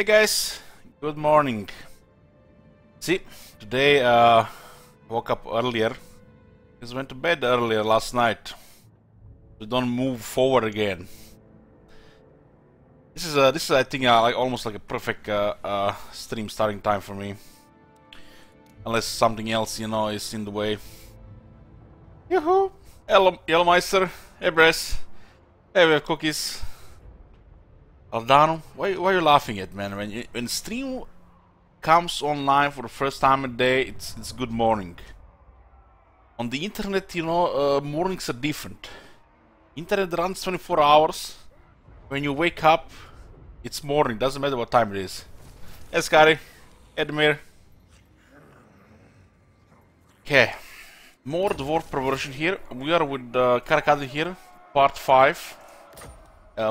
Hey guys, good morning. See, today woke up earlier because went to bed earlier last night. We don't move forward again. This is I think like almost like a perfect stream starting time for me, unless something else is in the way. Yoo-hoo! Hello, Yellowmeister. Hey, Bress. Hey, we have cookies. Aldano, why are you laughing at, man? When stream comes online for the first time a day, it's good morning. On the internet, mornings are different. Internet runs 24 hours. When you wake up, it's morning. Doesn't matter what time it is. Hey, Scotty. Edmir. Okay. More dwarf perversion here. We are with Karak here, part 5.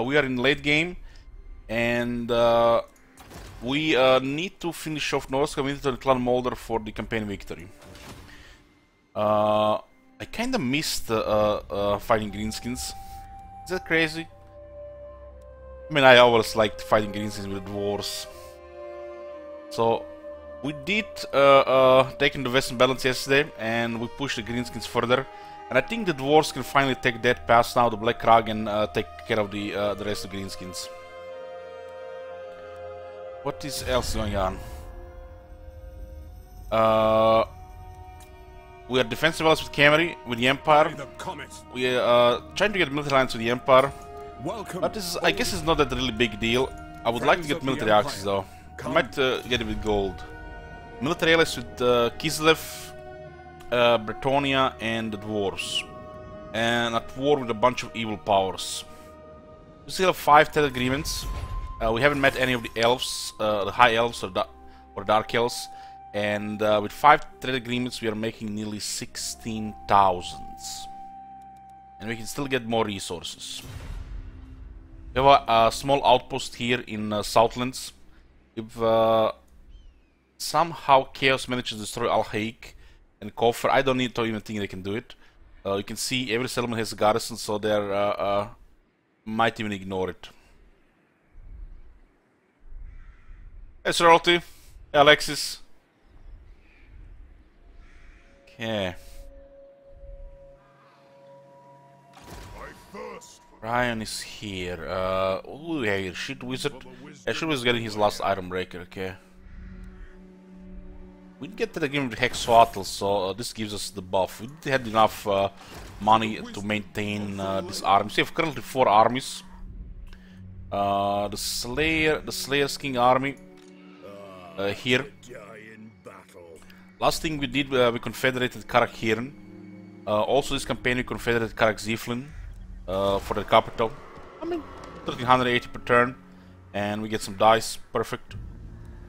We are in late game, and we need to finish off Norska Winter and Clan Molder for the campaign victory. I kinda missed fighting greenskins. Is that crazy? I mean, I always liked fighting greenskins with the dwarves. So we did take in the Western balance yesterday, and we pushed the greenskins further. And I think the dwarves can finally take that pass now, the Black Krag, and take care of the rest of the greenskins. What is else going on? We are defensive allies with Camry, with the Empire. We are trying to get military alliance with the Empire. But this is, I guess, it's not that really big deal. I would like to get military axes though. I might get it with gold. Military allies with Kislev, Bretonia, and the dwarves. And at war with a bunch of evil powers. We still have 5 trade agreements. We haven't met any of the elves, the high elves or dark elves. And with 5 trade agreements, we are making nearly 16,000. And we can still get more resources. We have a small outpost here in Southlands. If somehow Chaos manages to destroy Al-Haik and Koffer, I don't need to even think they can do it. You can see every settlement has a garrison, so they might even ignore it. Hey, Sorority. Hey, Alexis. Okay. Ryan is here. Oh yeah, here. Shit Wizard. Yeah, Shit Wizard getting his last item breaker, okay. We didn't get to the game with Hexwattle, so this gives us the buff. We didn't have enough money to maintain this army. So we have currently 4 armies. The Slayer's King army here. Last thing we did, we confederated Karak here. Also this campaign we confederated Karak Ziflin for the capital. I mean, 1380 per turn, and we get some dice, perfect.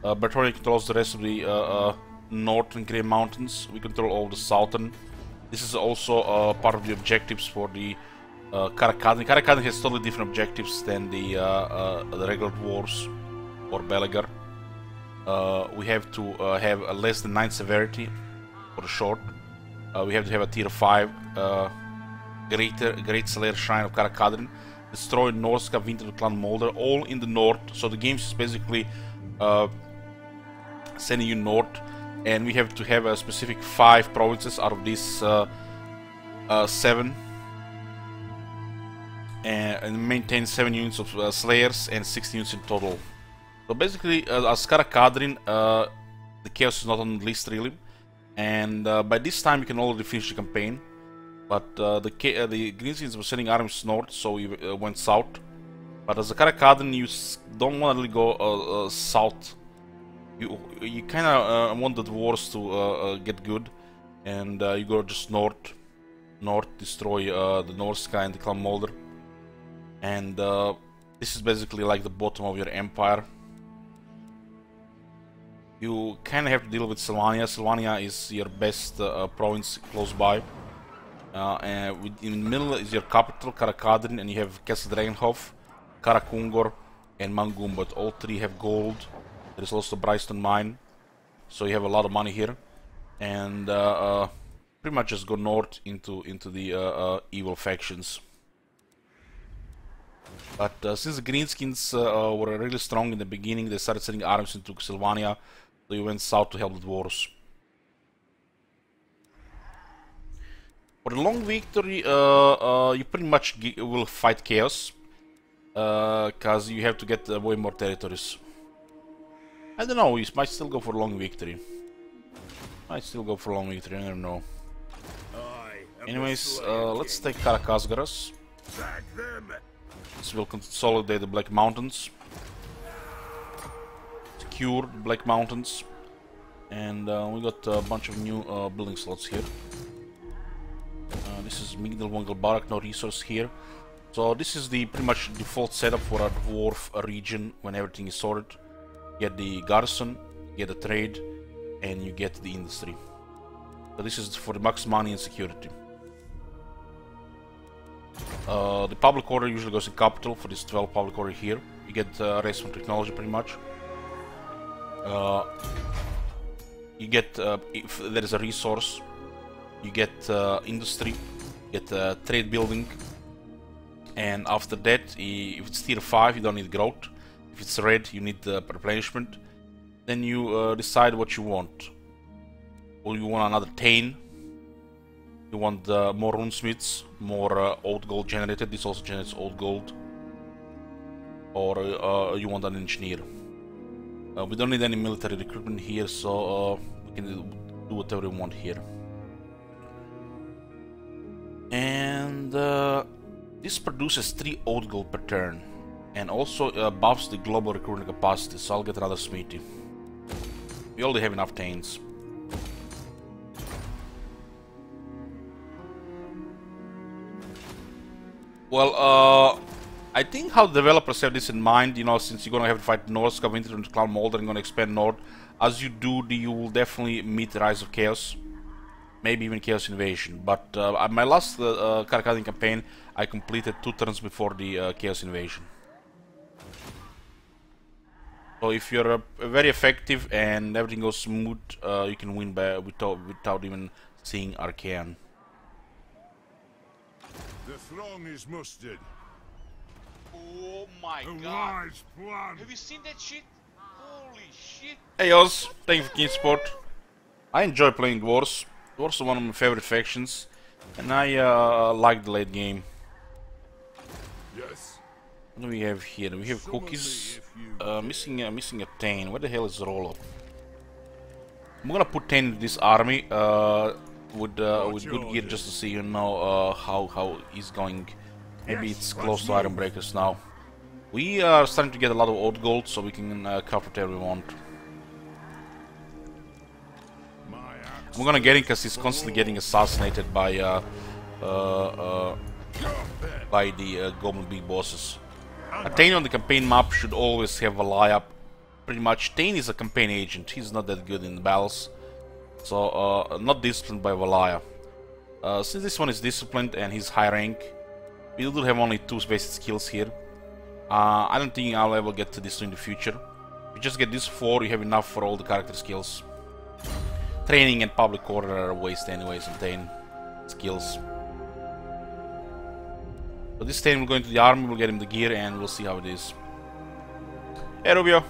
Bertonia controls the rest of the northern Grey Mountains. We control all the southern. This is also part of the objectives for the Karakadin. Karakadin has totally different objectives than the regular dwarves or Belegar. We have to have a less than 9 severity for the short. We have to have a tier 5 Great Slayer Shrine of Karakadrin. Destroy Norska, Winter Clan Molder, all in the north. So the game is basically sending you north, and we have to have a specific 5 provinces out of these 7, and maintain 7 units of Slayers and 16 units in total. So basically, as Karakadrin, the Chaos is not on the list really, and by this time we can already finish the campaign. But the Greenskins were sending armies north, so we went south. But as a Karakadrin, you don't want to really go south. You kind of want the dwarves to get good, and you go just north, destroy the Norska and the Clan Molder, and this is basically like the bottom of your empire. You kind of have to deal with Sylvania. Sylvania is your best province close by. And in the middle is your capital, Karakadrin, and you have Castle Dragonhof, Karakungor, and Mangum, but all 3 have gold. There is also Bryston Mine, so you have a lot of money here, and pretty much just go north into the evil factions. But since the Greenskins were really strong in the beginning, they started sending armies into Sylvania, so you went south to help the dwarves. For the long victory, you pretty much will fight chaos, because you have to get way more territories. I don't know, you might still go for long victory. I don't know. Anyways, let's take Karak. This will consolidate the Black Mountains. Secure the Black Mountains. And we got a bunch of new building slots here. This is Migdal Wongel Barak, no resource here. So this is the pretty much default setup for a dwarf region when everything is sorted. You get the garrison, you get the trade, and you get the industry. So this is for the max money and security. The public order usually goes in capital for this 12 public order here. You get race from technology pretty much. You get, if there is a resource, you get industry, you get trade building, and after that, if it's tier 5, you don't need growth. If it's red, you need replenishment. Then you decide what you want. Or you want another Tain. You want more runesmiths, more old gold generated. This also generates old gold. Or you want an engineer. We don't need any military recruitment here, so we can do whatever we want here. And this produces 3 old gold per turn. And also buffs the global recruiting capacity, so I'll get another smithy. We already have enough Tains. Well, I think how developers have this in mind, you know, since you're gonna have to fight Norse, Winter and Clown Molder and gonna expand north. As you do, you will definitely meet the Rise of Chaos. Maybe even Chaos Invasion. But my last Karak campaign, I completed 2 turns before the Chaos Invasion. So if you're very effective and everything goes smooth, you can win by without even seeing Arcane. The throng is mustered. Oh my god! Have you seen that shit? Holy shit! Hey Oz, thank you for King Sport. I enjoy playing Dwarves. Dwarves are one of my favorite factions, and I like the late game. Yes. What do we have here? We have cookies. Missing a Tain. Where the hell is Rollo? I'm gonna put Tain in this army with good gear just to see, you know, how he's going. Maybe it's close to Iron Breakers now. We are starting to get a lot of old gold, so we can cover whatever we want. I'm gonna get him because he's constantly getting assassinated by the Goblin Big Bosses. A Tain on the campaign map should always have Valaya. Pretty much, Tain is a campaign agent. He's not that good in the battles, so not disciplined by Valaya. Since this one is disciplined and he's high rank, we do have only 2 basic skills here. I don't think I'll ever get to this in the future. If you just get this 4, you have enough for all the character skills. Training and public order are a waste anyways on Tain skills. So this Tain will go into the army, we'll get him the gear, and we'll see how it is. Hey Rubio!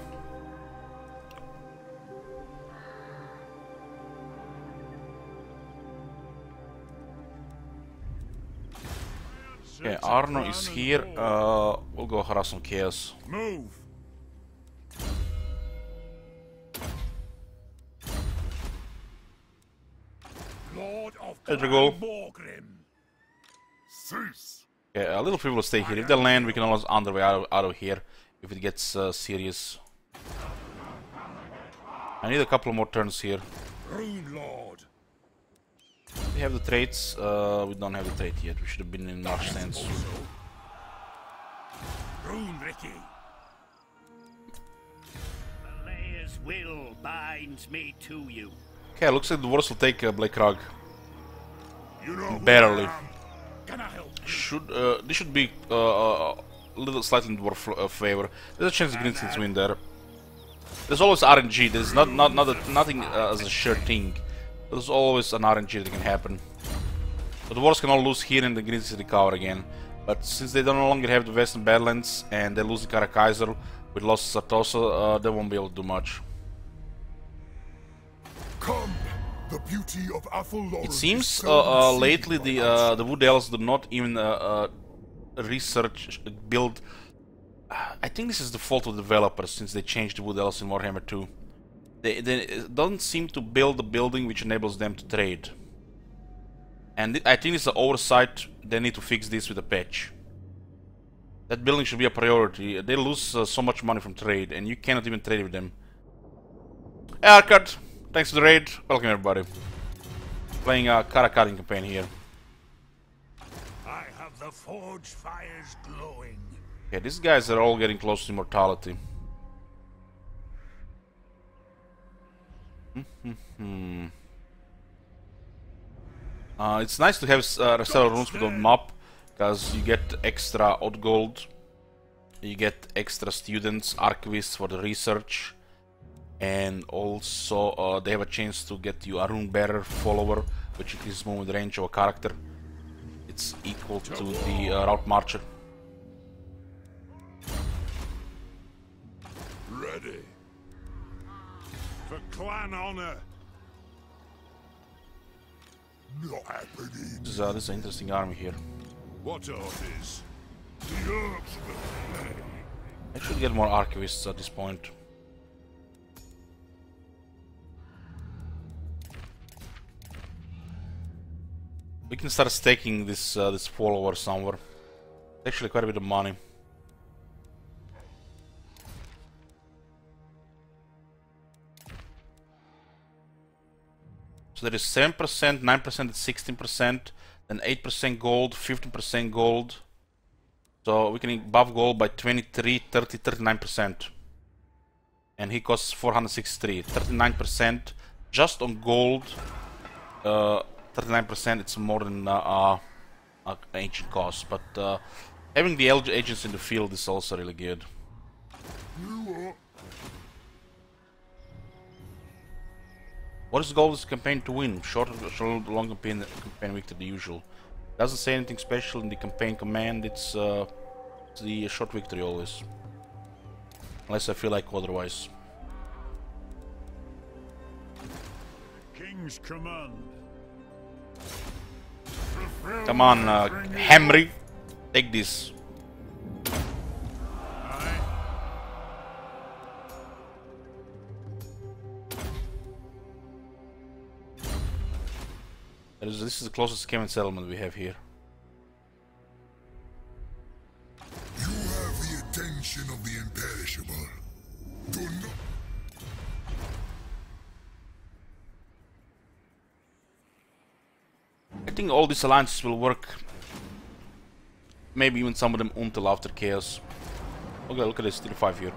Okay, Arno is here. We'll go harass some chaos. Move. Lord of Morgrim. Cease. Okay, a little people will stay here. If they land, we can always on the way out of here if it gets serious. I need a couple more turns here. Rune Lord. We have the traits. We don't have the trait yet. We should have been in March sense. Rune Ricky. Valaya's will binds me to you. Okay, looks like the Dwarves will take Black Rug. You know Barely. Can I help? This should be a little slightly in Dwarf favor. There's a chance the Greenskins win there. There's always RNG. There's nothing as a sure thing. There's always an RNG that can happen. So the Dwarves can all lose here and the Greenskins recover again. But since they no longer have the Western Badlands and they're losing Karak with lost Sartosa, they won't be able to do much. Come, the beauty of Athelloren. It seems lately the Wood Elves do not even research, build. I think this is the fault of the developers since they changed the Wood Elves in Warhammer 2. They don't seem to build a building which enables them to trade. And I think it's an oversight. They need to fix this with a patch. That building should be a priority. They lose so much money from trade, and you cannot even trade with them. Hey Arkad, thanks for the raid. Welcome everybody. Playing a Karak campaign here. I have the forge fires glowing. Okay, these guys are all getting close to immortality. It's nice to have several runes for the map, because you get extra odd gold, you get extra students, archivists for the research, and also they have a chance to get you a rune bearer follower, which increases movement range of a character. It's equal to the route marcher. Ready. For clan honor. Not happening. This is an interesting army here. What orders? The herbs will play. I should get more archivists at this point. We can start staking this this follower somewhere. Actually, quite a bit of money. So there is 7%, 9%, 16%, then 8% gold, 15% gold. So we can buff gold by 23, 30, 39%. And he costs 463, 39% just on gold. 39%, it's more than ancient cost, but having the agents in the field is also really good. What is the goal of this campaign to win? Short or long campaign victory, the usual. Doesn't say anything special in the campaign command, it's the short victory always. Unless I feel like otherwise. King's command. Come on, Henry, take this. This is the closest Kevin settlement we have here. You have the attention of the imperishable. Do not. I think all these alliances will work. Maybe even some of them until after Chaos. Okay, look at this, still 5 here.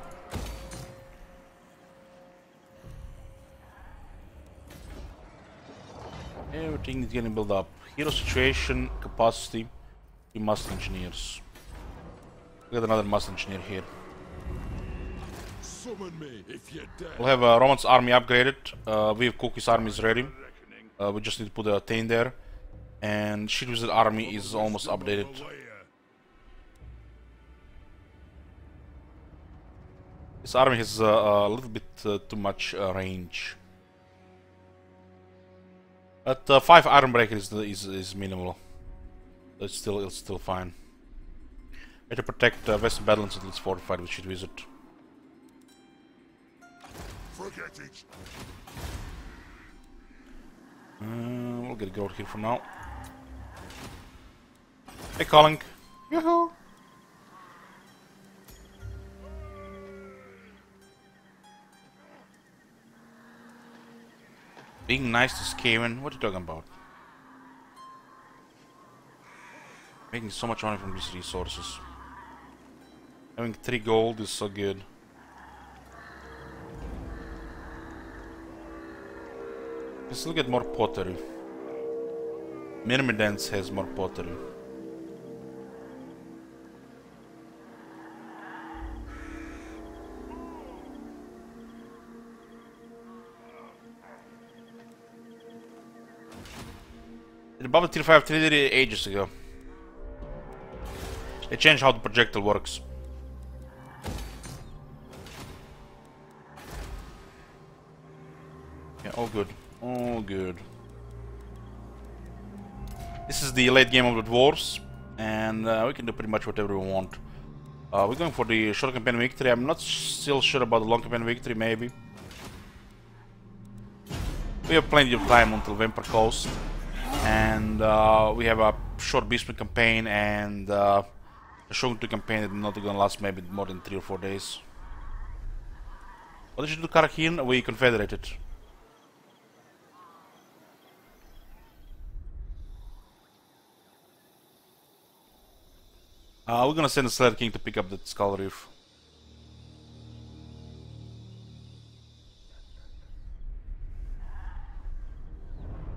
Everything is getting built up. Hero situation, capacity, 3 master engineers. We got another master engineer here. Summon me if you're dead. We'll have Roman's army upgraded. We have Cookie's army is ready. We just need to put a Tain there. And Shit Wizard army is almost updated. This army has a little bit too much range. But 5 Iron Breaker is minimal. It's still fine. We have to protect Western Badlands until it's fortified with Shit Wizard. Forget it. We'll get growth here for now. Hey, Colin. Yoo-hoo! Being nice to Skaven? What are you talking about? Making so much money from these resources. Having 3 gold is so good. Let's look at more pottery. Myrmidons has more pottery. Above the tier 5 3 ages ago. They changed how the projectile works. Yeah, all good. All good. This is the late game of the dwarves, and we can do pretty much whatever we want. We're going for the short campaign victory. I'm not still sure about the long campaign victory, maybe. We have plenty of time until Vampire Coast, and we have a short Beastman campaign and a Shogun 2 campaign that's not gonna last maybe more than 3 or 4 days. What did you do, Karak? We confederated. We're gonna send the Slayer King to pick up that Skull Reef.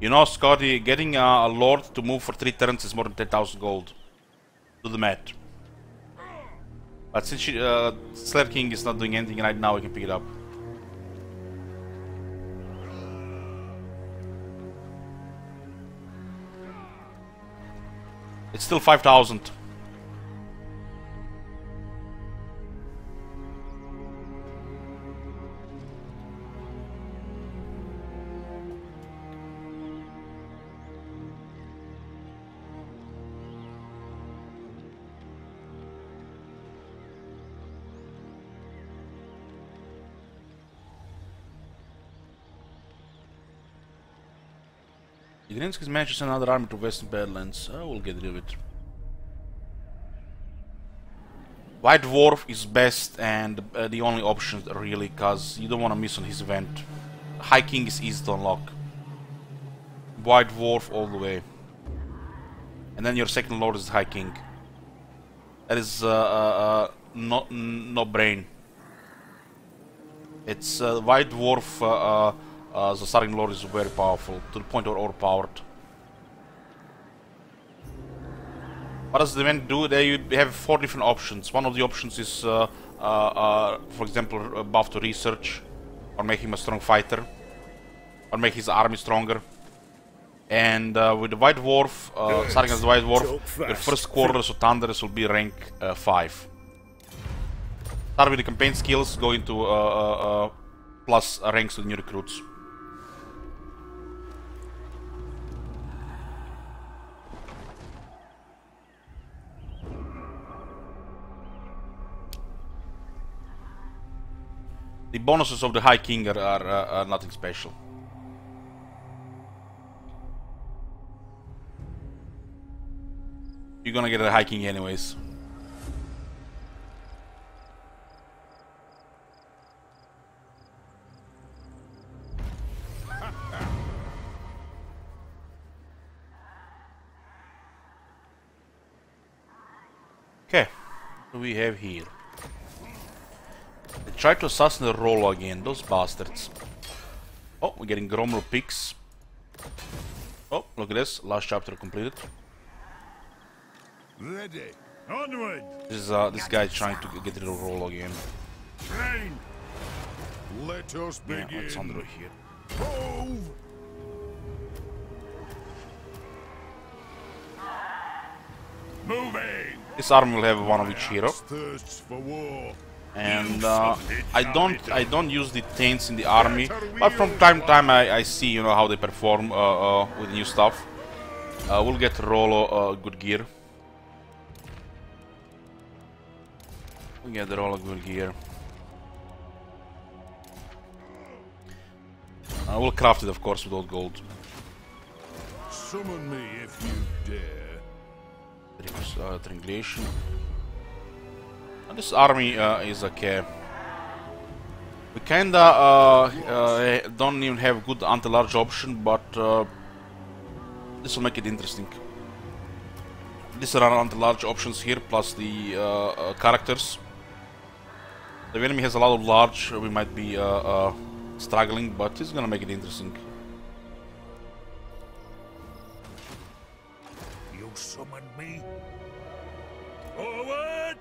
You know, Scotty, getting a Lord to move for 3 turns is more than 10,000 gold. Do the math. But since Slayer King is not doing anything right now, we can pick it up. It's still 5,000. Igrinsky's managed to send another army to Western Badlands. We'll get rid of it. White Dwarf is best and the only option really, cause you don't want to miss on his event. High King is easy to unlock. White Dwarf all the way. And then your second Lord is High King. That is no brain. It's White Dwarf. The starting Lord is very powerful, to the point of overpowered. What does the event do? There you have 4 different options. One of the options is, for example, a buff to research, or make him a strong fighter, or make his army stronger. And with the White Dwarf, starting as the White Dwarf, your first quarters of Thunderers will be rank 5. Start with the campaign skills, go into plus ranks with new recruits. The bonuses of the High King are nothing special. You're gonna get a High King anyways. Okay, what do we have here? They tried to assassinate Rollo again, those bastards. Oh, we're getting Gromro picks. Oh, look at this, last chapter completed. Ready. Onward. This guy is trying to get rid of Rollo again. Train. Let us Yeah, begin. what's under here? Move. Moving. This army will have one of each hero. Thirsts for war. And I don't use the taints in the army, but from time to time I see, you know, how they perform with new stuff. We'll get Rollo good gear. We get Rollo good gear. We'll craft it, of course, with old gold. Summon me if you dare. Triangulation. This army is okay. We kinda don't even have good anti-large option, but this will make it interesting. These are our anti-large options here, plus the characters. The enemy has a lot of large, we might be struggling, but it's gonna make it interesting. You summoned me? Forward.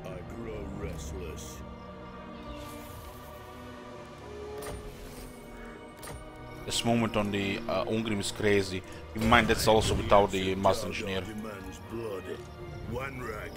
I grow restless. This movement on the Ungrim is crazy. Keep in mind that's also without the Master Engineer. Demands blood. One rug.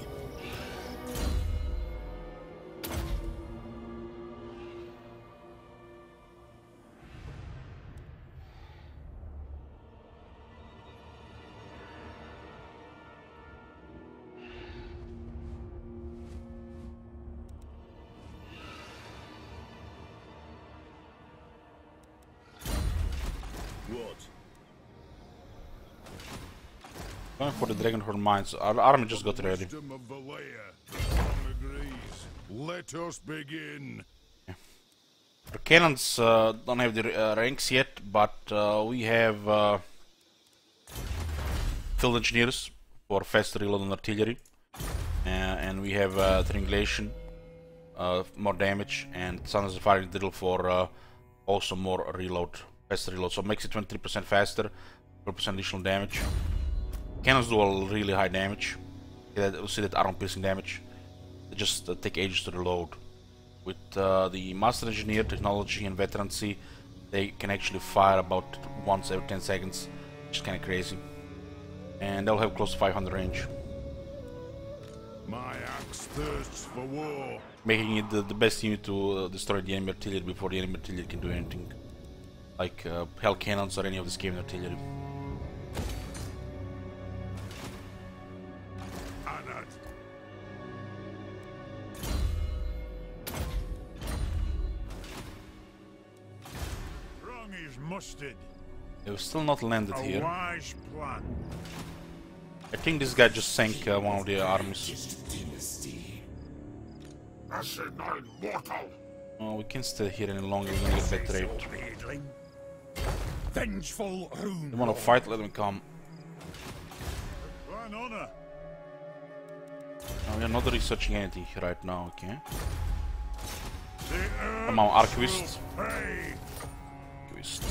What? Going for the Dragonhorn mines. Our army just got ready. Wisdom of the layer. Everyone agrees. Let us begin. Our cannons don't have the ranks yet, but we have field engineers for faster reload on artillery, and we have triangulation, more damage, and Sons of Fire Drill for also more reload, faster reload. So it makes it 23% faster, 12% additional damage. Cannons do a really high damage. We'll see that armor piercing damage. They just take ages to reload. With the Master Engineer technology and veterancy, they can actually fire about once every 10 seconds, which is kind of crazy. And they'll have close to 500 range. My axe thirsts for war. Making it the best unit to destroy the enemy artillery before the enemy artillery can do anything. Like hell cannons or any of this game artillery. Mustard. They've still not landed here. Wise plan. I think this guy just sank one of the armies. Oh, we can't stay here any longer, we're gonna get betrayed. Vengeful rune. They wanna fight, let them come. Honor. We are not researching anything right now, okay? Come on, Archivist. Archivist.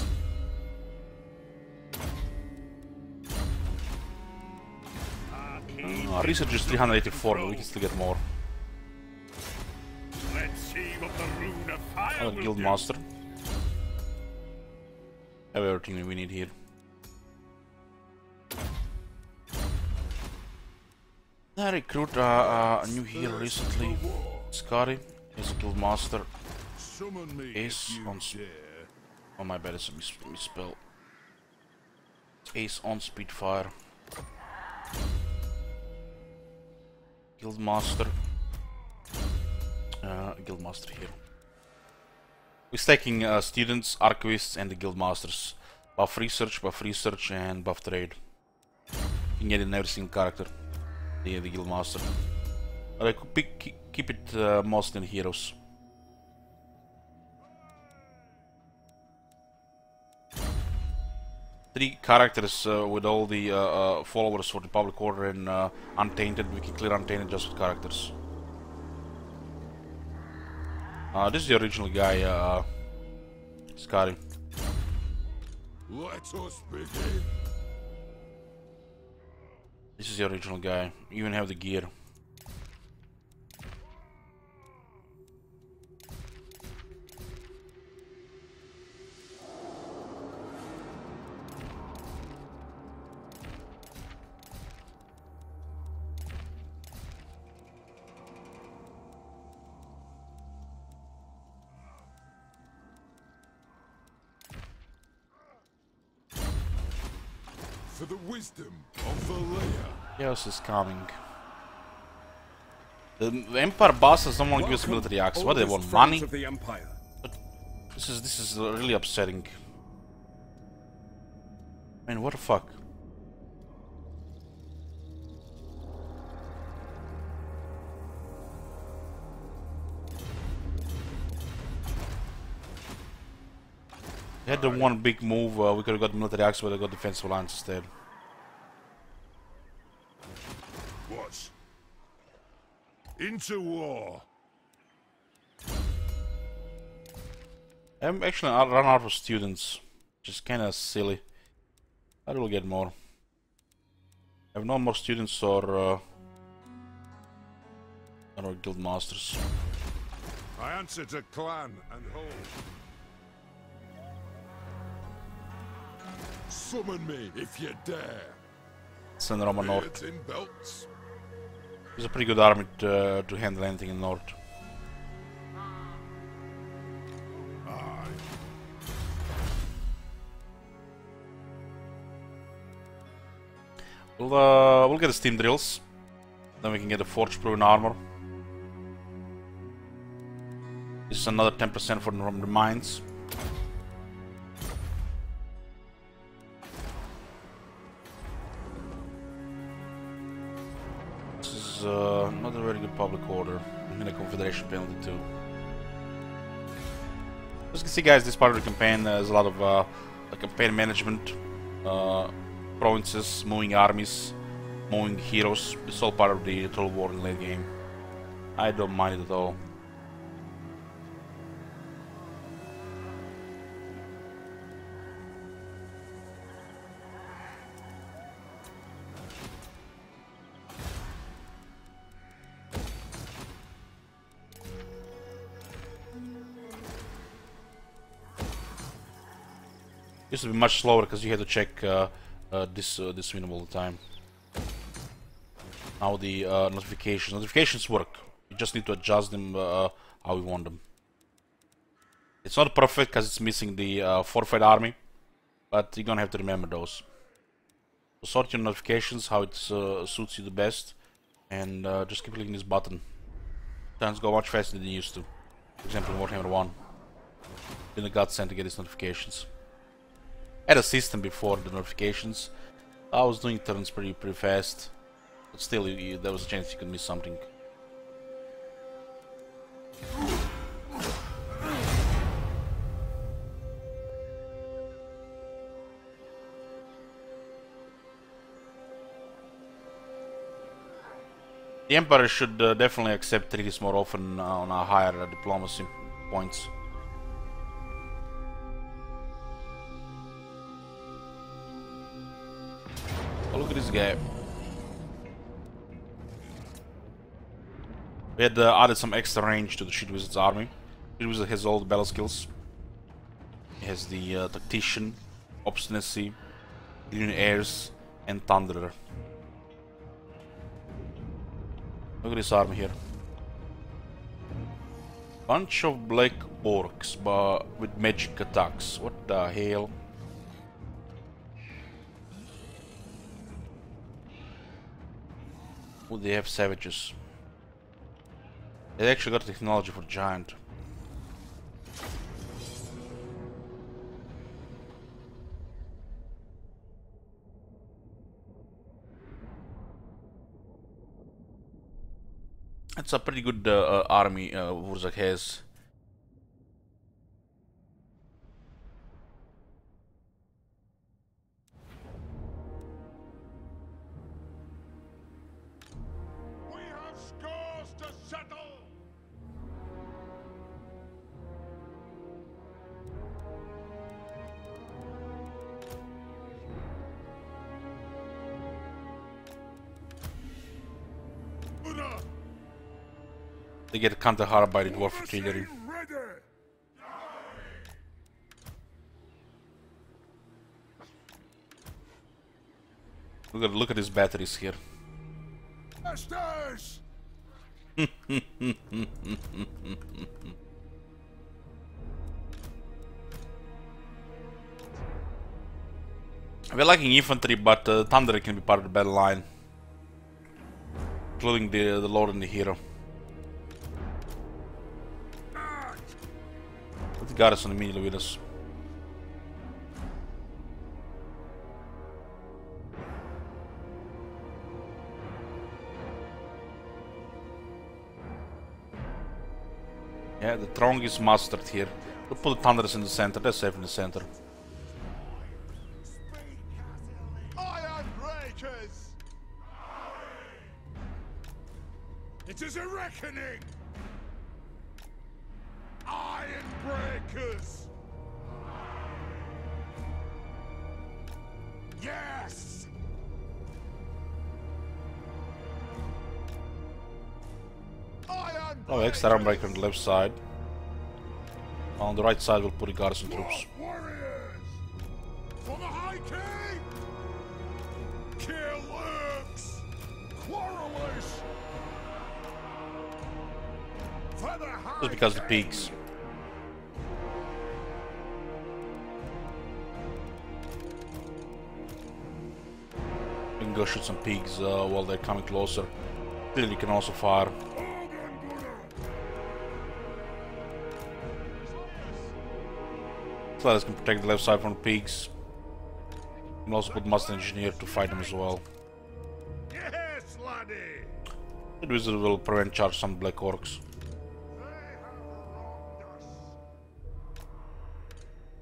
Our research is 384, but we can still get more. Let's see what the rune of fire Another guild master. Have everything we need here. I recruit a new hero recently. Scotty is a guild master. Ace on oh my bad, it's a misspell. Ace on Speedfire. Guildmaster. Guildmaster here. We're stacking students, archivists, and the guildmasters. Buff research, and buff trade. You can get it in every single character. The guildmaster. But I could keep it mostly in heroes. Three characters with all the followers for the public order and untainted. We can clear untainted just with characters. This is the original guy, Scotty. Let us begin. This is the original guy. You even have the gear. For the wisdom of the layer. Chaos is coming. The Empire bosses don't want to give us military acts. What do they want? Money? Of the Empire. But this is really upsetting. I mean, what the fuck? They had the one big move, we could have got military axe, but I got defensive alliance instead. What? Into war. I'm actually run out of students, which is kinda silly. I will get more. I have no more students or guild masters. I answer to clan and hold. Summon me if you dare. Send Roman North. Beards in belts. It's a pretty good army to handle anything in north. We'll get the steam drills. Then we can get the forge proven armor. This is another 10% from the mines. This is not a very good public order. And a confederation penalty too. As you can see, guys, this part of the campaign has a lot of campaign management, provinces, moving armies, moving heroes. It's all part of the total war in late game. I don't mind it at all. Used to be much slower because you had to check this window all the time. Now the notifications work. You just need to adjust them how you want them. It's not perfect because it's missing the fortified army, but you're gonna have to remember those. So sort your notifications how it suits you the best, and just keep clicking this button. Times go much faster than they used to. For example, in Warhammer 1, in the godsend to get these notifications. I had a system before the notifications. I was doing turns pretty fast, but still, there was a chance you could miss something. The Emperor should definitely accept treaties more often on a higher diplomacy points. Oh, look at this guy. We had added some extra range to the Shit Wizard's army. Shit Wizard has all the battle skills. He has the Tactician, Obstinacy, Green Airs, and Thunderer. Look at this army here. Bunch of black orcs, but with magic attacks. What the hell? Oh, they have savages. They actually got technology for giant. That's a pretty good army Wurzak has. We have scores to settle! They get counter-hard by the dwarf artillery. Look at these batteries here. We're lacking infantry, but Thunder can be part of the battle line, including the Lord and the Hero. Put the garrison immediately with us. Yeah, the throng is mastered here. We'll put the Thunders in the center, they're safe in the center. Iron breakers! It is a reckoning! Iron breakers! Yes! Iron Oh, extra arm breaker on the left side. On the right side, we'll put the garrison troops. warriors! For the High King! Kill orcs! Quarrelers! Just because of the peaks. We can go shoot some pigs while they're coming closer. Then you can also fire. Sliders can protect the left side from the pigs. You can also put Master Engineer to fight them as well. Yes, laddie. The wizard will prevent charge some black orcs.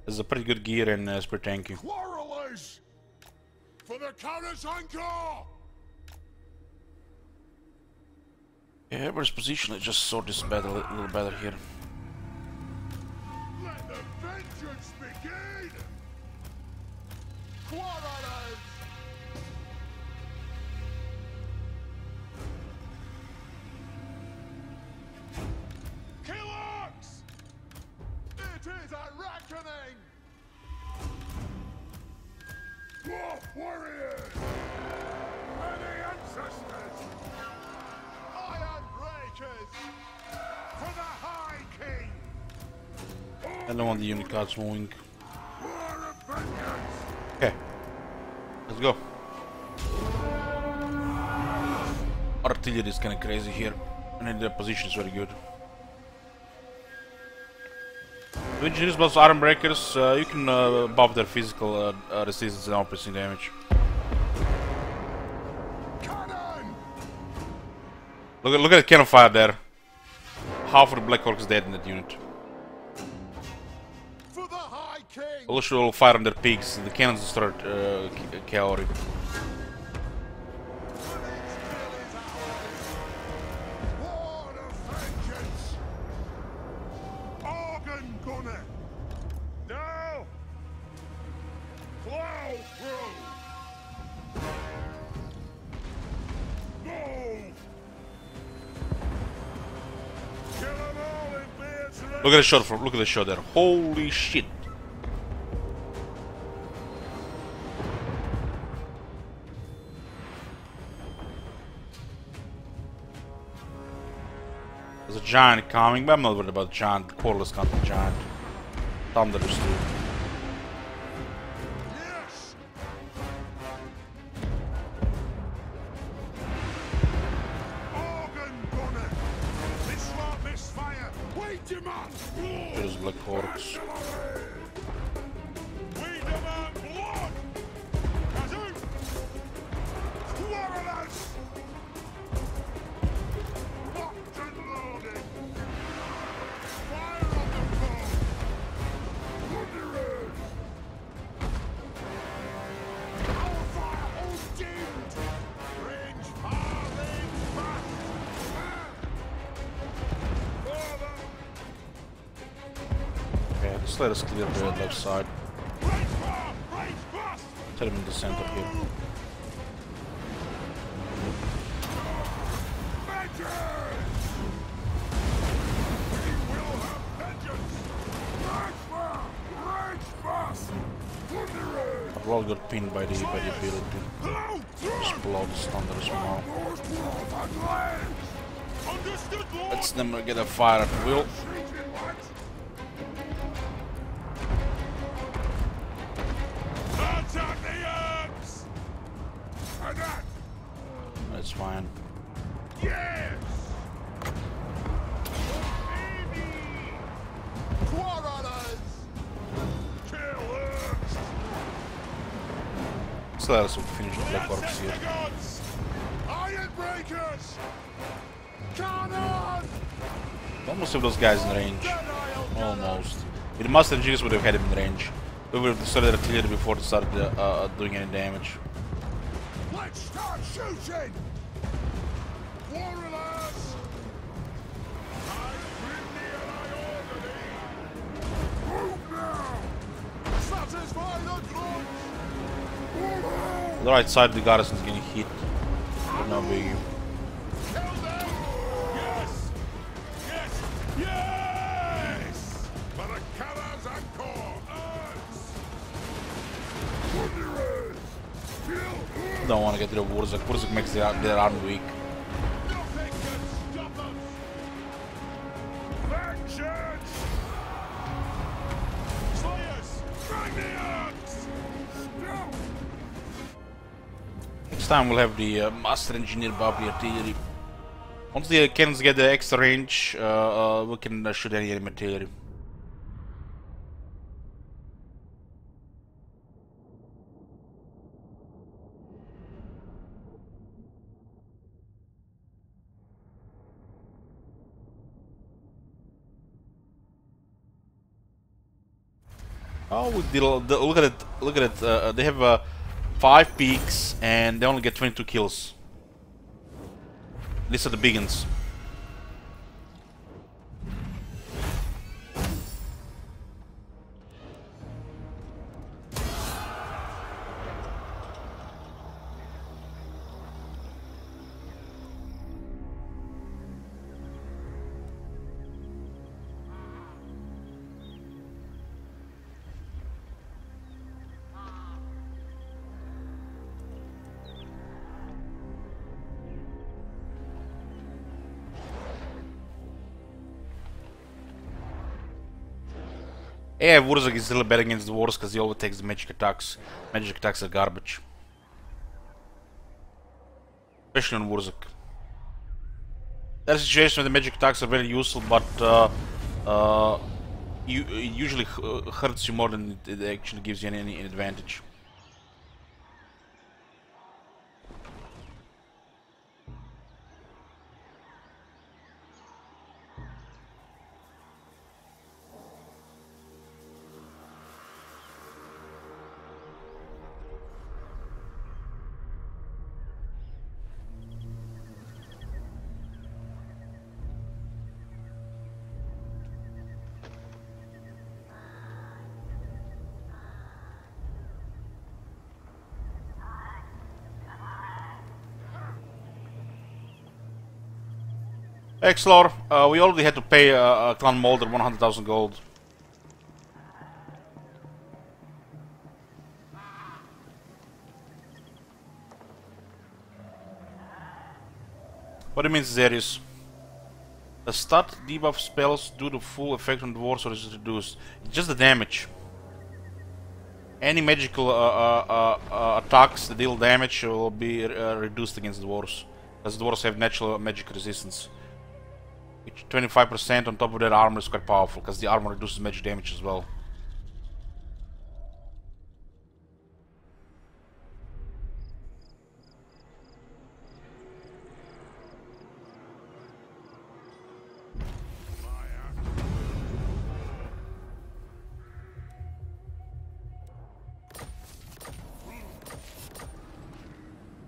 It's a pretty good gear and it's pretty tanky. Quarrelers! For the Karak's anchor! Yeah, everybody's position. Let's just sort this battle a little better here. Let the vengeance begin! Quarrelers! Karak! It is a reckoning! Dwarf warriors! Many ancestors! Iron breakers! For the High King! I don't want the unit cards moving. War of vengeance! Okay, let's go. Artillery is kind of crazy here, and their position is very good. With engineers plus iron breakers, you can buff their physical resistance and oppressing damage. Cannon! Look at the cannon fire there. Half of the Black Orc is dead in that unit. For the High King! Also, will fire on their pigs. The cannons start cavalry. War of vengeance! Organ gunner! Now! Plow through! Move! Kill them all in beards. Look at the shot from. Look at the shot there. Holy shit! There's a giant coming, but I'm not worried about giant. Quarterless can't be giant. Thunder is too. Yes! Organ gunner! This won't misfire! Wait, demand! There's Black Orcs. We demand blood! Kazoo! Quarrelers! Locked and loaded! Fire on the foe! Plunderers! Our fire all dimmed! Range far, range fast! Further! Okay, just let us clear the left side. Range far, range fast! Tell him in the center here. Vengeance! We will have vengeance! Rage fast! Rage fast! Plunderers! But Lord got pinned by the ability. Blow Just blow the thunder somehow. North blood and land! Understood, Lord! Let's never get a fire at will. Retreating once! Attack the arms! And that! That's fine. Yes! Quarrelers! Kill orcs! So let us finish the Black Orcs here. Gods! Iron breakers! Cannon! Almost have those guys in range. Almost. With the Master Engineers would have had him in range. We would have started artillery before they started doing any damage. Let's start shooting! Quarrelers! I bring thee and I order thee! Move now! Satisfy the grudge! The right side of the garrison is getting hit. But no biggie. Kill them! Yes! Yes! Yes! For the Karak's anchor! Plunderers! Kill! Don't want to get rid of Wurzak. Wurzak makes their army weak. Nothing can stop us! This time we'll have the Master Engineer Bobby artillery. Once the cannons get the extra range, we can shoot any enemy artillery. Oh, look at it! Look at it! They have 5 peaks and they only get 22 kills. These are the big ones. Yeah, Wurzak is still better against the wars because he always takes the magic attacks. Magic attacks are garbage. Especially on Wurzak. There's a situation where the magic attacks are very useful, but it usually hurts you more than it actually gives you any advantage. Exlor, we already had to pay Clan Molder 100,000 gold. What do you mean, Zerius? The stat debuff spells do the full effect on dwarves or is it reduced? It's just the damage. Any magical attacks that deal damage will be reduced against dwarves, as dwarves have natural magic resistance. 25% on top of that armor is quite powerful, because the armor reduces magic damage as well.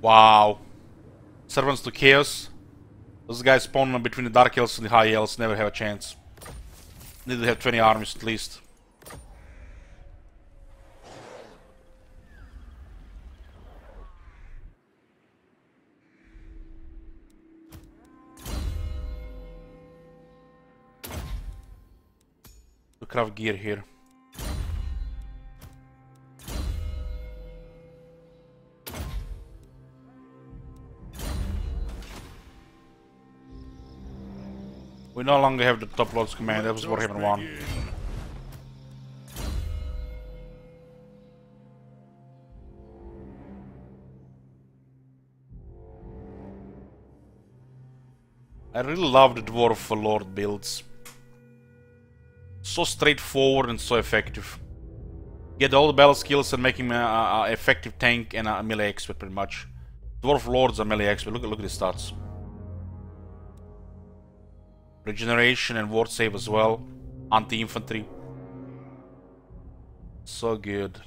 Wow. Servants to Chaos. Those guys spawn between the Dark Elves and the High Elves, never have a chance. Need to have 20 armies at least. To craft gear here. We no longer have the Top Lord's command, that was Warhammer 1. I really love the Dwarf Lord builds. So straightforward and so effective. Get all the battle skills and make him an effective tank and a melee expert pretty much. Dwarf Lords are melee expert, look at his stats. Regeneration and ward save as well. Anti-infantry. So good.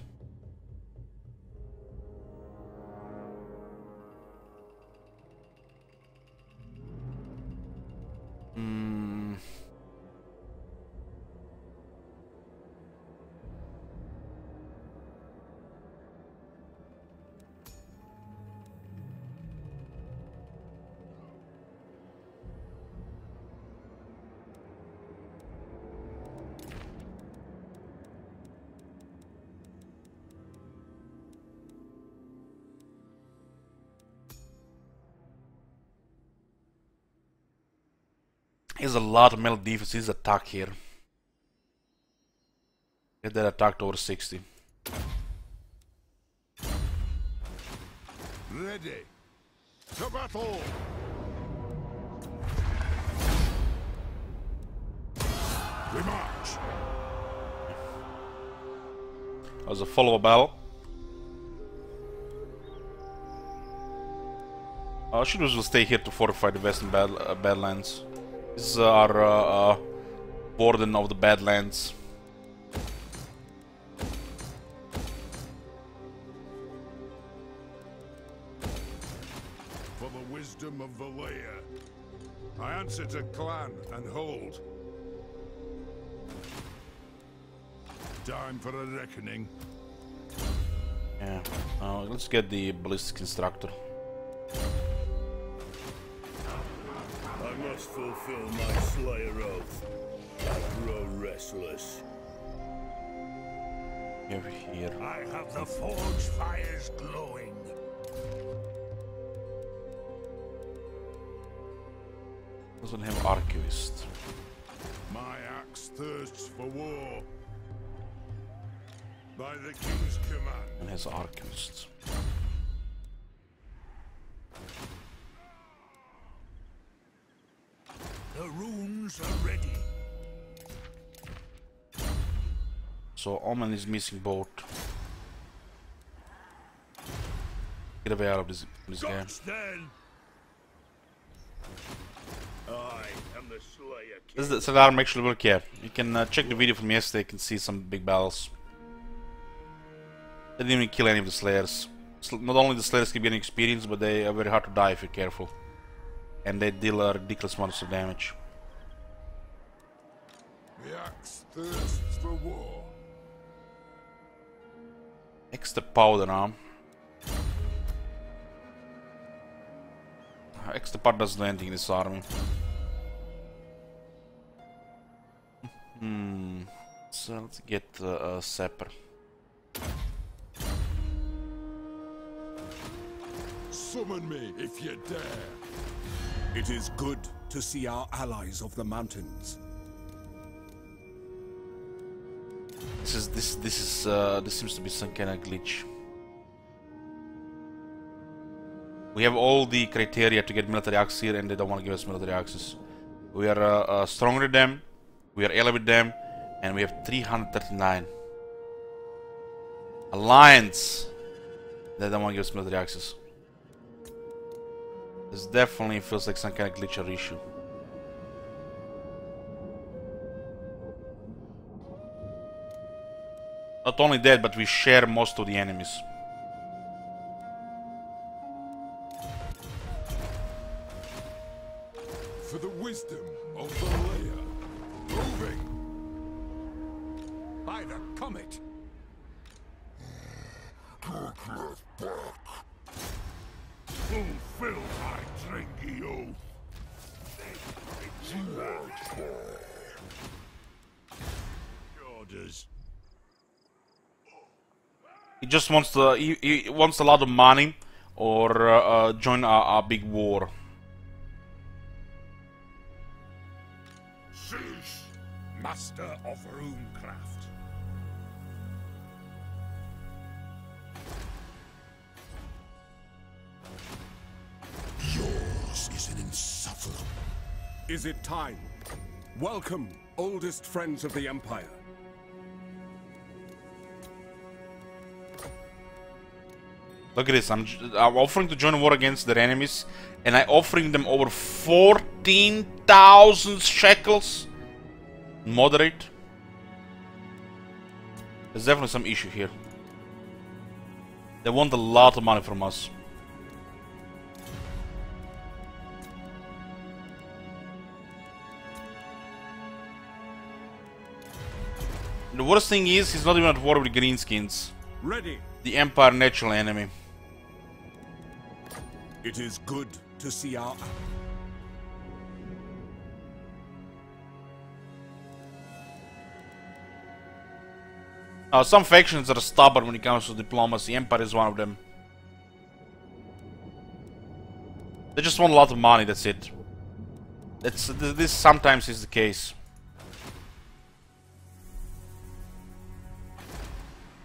There's a lot of melee defense, his attack here. Get that attack to over 60. Ready. To battle. We march. That was a follow battle. Should we stay here to fortify the western Badlands? These are border of the Badlands. For the wisdom of Valea, I answer to clan and hold. Time for a reckoning. Yeah. Let's get the ballistic instructor. I must fulfill my Slayer oath. I grow restless. Over here. I have the forge fires glowing. Doesn't have archivist. My axe thirsts for war. By the king's command. And has archivist. The runes are ready. So Omen is missing both. Get away out of this game. Then. I am the Slayer King. This is the alarm actually work here. You can check the video from yesterday, you can see some big battles. They didn't even kill any of the Slayers. Not only the Slayers keep getting experience, but they are very hard to die if you're careful. And they deal ridiculous amounts of damage. The axe thirsts for war. Extra powder now. Extra powder doesn't do anything in this army. So let's get a sapper. Summon me if you dare. It is good to see our allies of the mountains. This seems to be some kind of glitch. We have all the criteria to get military access here, and they don't want to give us military access. We are stronger than them, we are allied with them, and we have 339. Alliance! They don't want to give us military access. This definitely feels like some kind of glitch or issue. Not only that, but we share most of the enemies. For the wisdom of Valea. Moving. By the comet. Fulfill my drinky oath. Orders. He just wants to. He wants a lot of money, or join a big war. Cease, master of runecraft. Yours is an insufferable. Is it time? Welcome, oldest friends of the Empire. Look at this. I'm offering to join a war against their enemies, and I'm offering them over 14,000 shekels. Moderate. There's definitely some issue here. They want a lot of money from us. The worst thing is, he's not even at war with Greenskins. Ready. The Empire natural enemy. It is good to see our... Some factions are stubborn when it comes to diplomacy. Empire is one of them. They just want a lot of money, that's it. This sometimes is the case.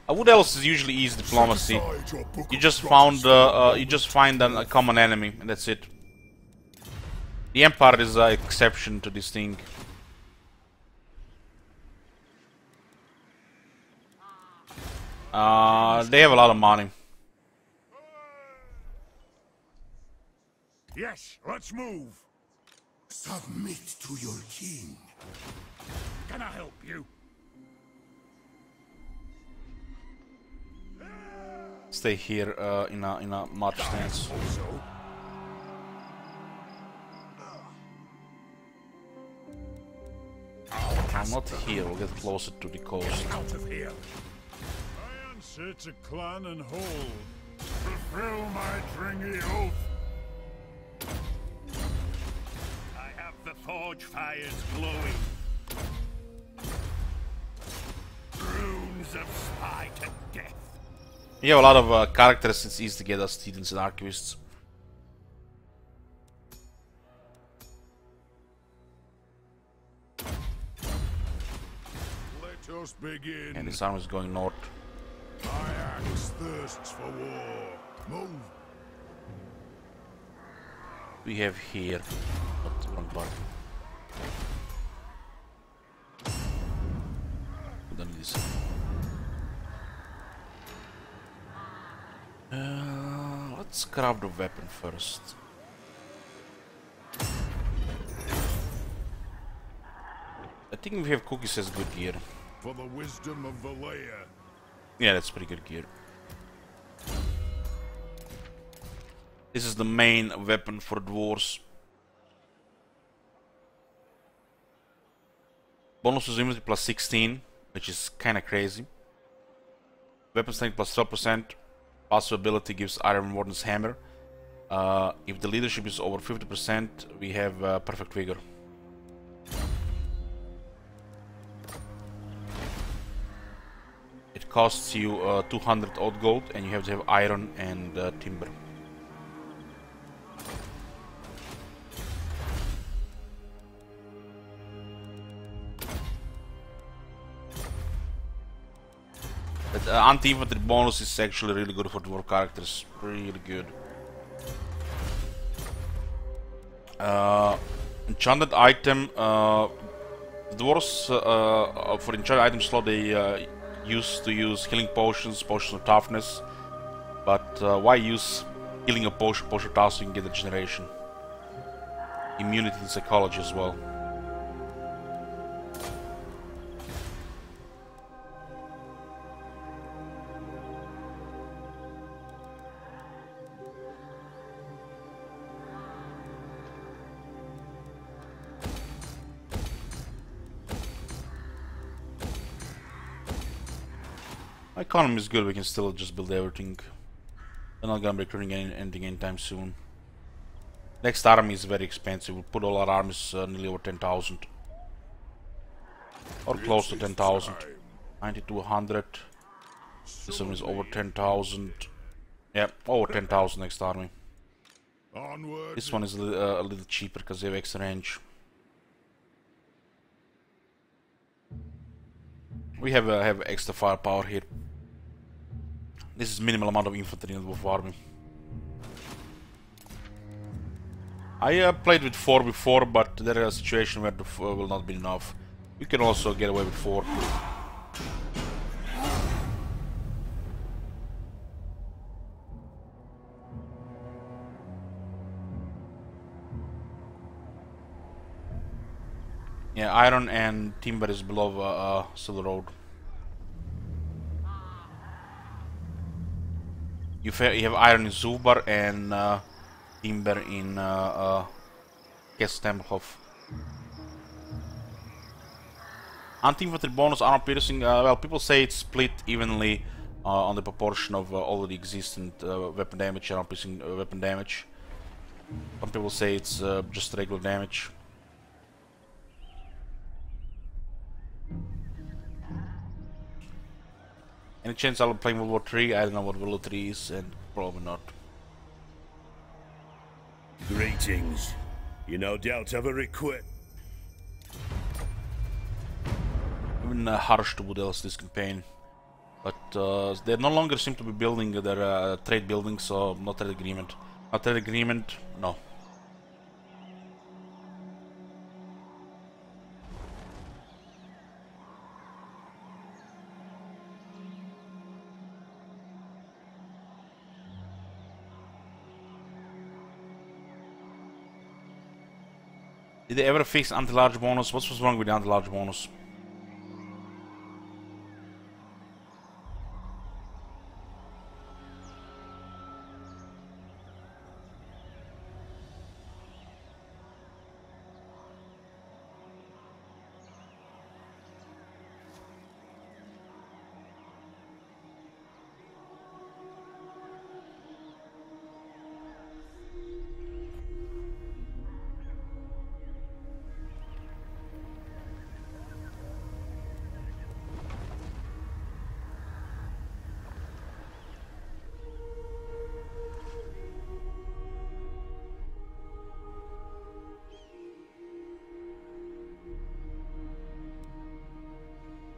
What else is usually easy diplomacy? You just find a common enemy, and that's it. The Empire is an exception to this thing. They have a lot of money. Yes, let's move. Submit to your king. Can I help you? Stay here in a march stance. I'm not here. We'll get closer to the coast. Out of here. I answer to clan and hold. Fulfill my dringy oath. I have the forge fires glowing. Runes of spite and death. You have a lot of characters. It's easy to get as students and archivists. Let us begin. And this army is going north. My axe thirsts for war. Move. We have here. What wrong button? Don't need this. Let's grab the weapon first. I think we have cookies as good gear. For the wisdom of Valea. Yeah, that's pretty good gear. This is the main weapon for dwarves. Bonus to inventory plus 16, which is kinda crazy. Weapon strength plus 12%. Passive ability gives Iron Warden's Hammer. If the leadership is over 50%, we have Perfect Vigor. It costs you 200 odd gold, and you have to have iron and timber. But anti-infantry bonus is actually really good for dwarf characters. Really good. Enchanted item. Dwarves for enchanted item slot they used to use healing potions, potions of toughness. But why use healing a potion, potion of toughness so you can get regeneration? Immunity and psychology as well. My economy is good, we can still just build everything. We're not gonna be recruiting anything anytime soon. Next army is very expensive, we'll put all our armies nearly over 10,000. Or close to 10,000. 90 to 100. This one is over 10,000. Yeah, over 10,000 next army. Onward. This one is a little cheaper because they have extra range. We have extra firepower here. This is minimal amount of infantry in the dwarf army. I played with 4 before, but there is a situation where the 4 will not be enough. We can also get away with 4. Yeah, iron and timber is below Silver Road. You have iron in Zubar and timber in Kestempelhof. Anti-infantry bonus armor piercing. Well, people say it's split evenly on the proportion of already existent weapon damage and armor piercing weapon damage. Some people say it's just regular damage. Any chance I'll be playing World War 3? I don't know what World War 3 is, and probably not. Greetings. You no doubt have a request. Even harsh to what else this campaign. But they no longer seem to be building their trade buildings, so no trade agreement. No trade agreement, no. Did they ever fix anti-large bonus? What was wrong with the anti-large bonus?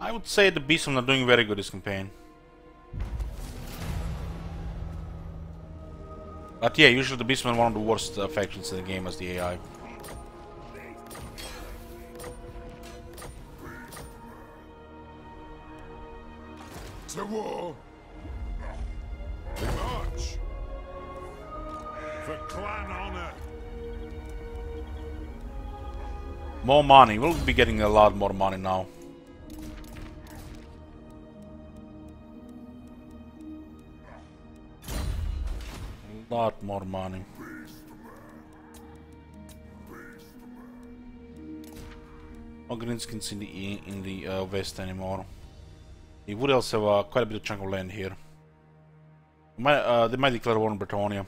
I would say the Beastmen are doing very good this campaign. But yeah, usually the Beastmen are one of the worst factions in the game as the AI. To war. March. For clan honor. More money. We'll be getting a lot more money now. Lot more money. No green skins in the west anymore. He would also have quite a bit of chunk of land here. They might declare war on Bretonia.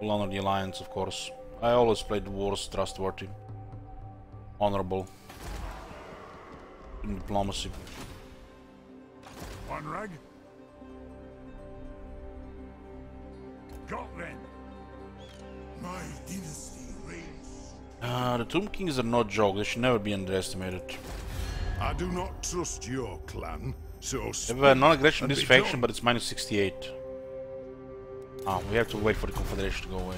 We'll honor the alliance, of course. I always played the wars trustworthy, honorable, in diplomacy. One rag. Got then. My dynasty reigns. The Tomb Kings are no joke. They should never be underestimated. I do not trust your clan, so They have non-aggression in this faction, but it's minus 68. Ah, we have to wait for the Confederation to go away.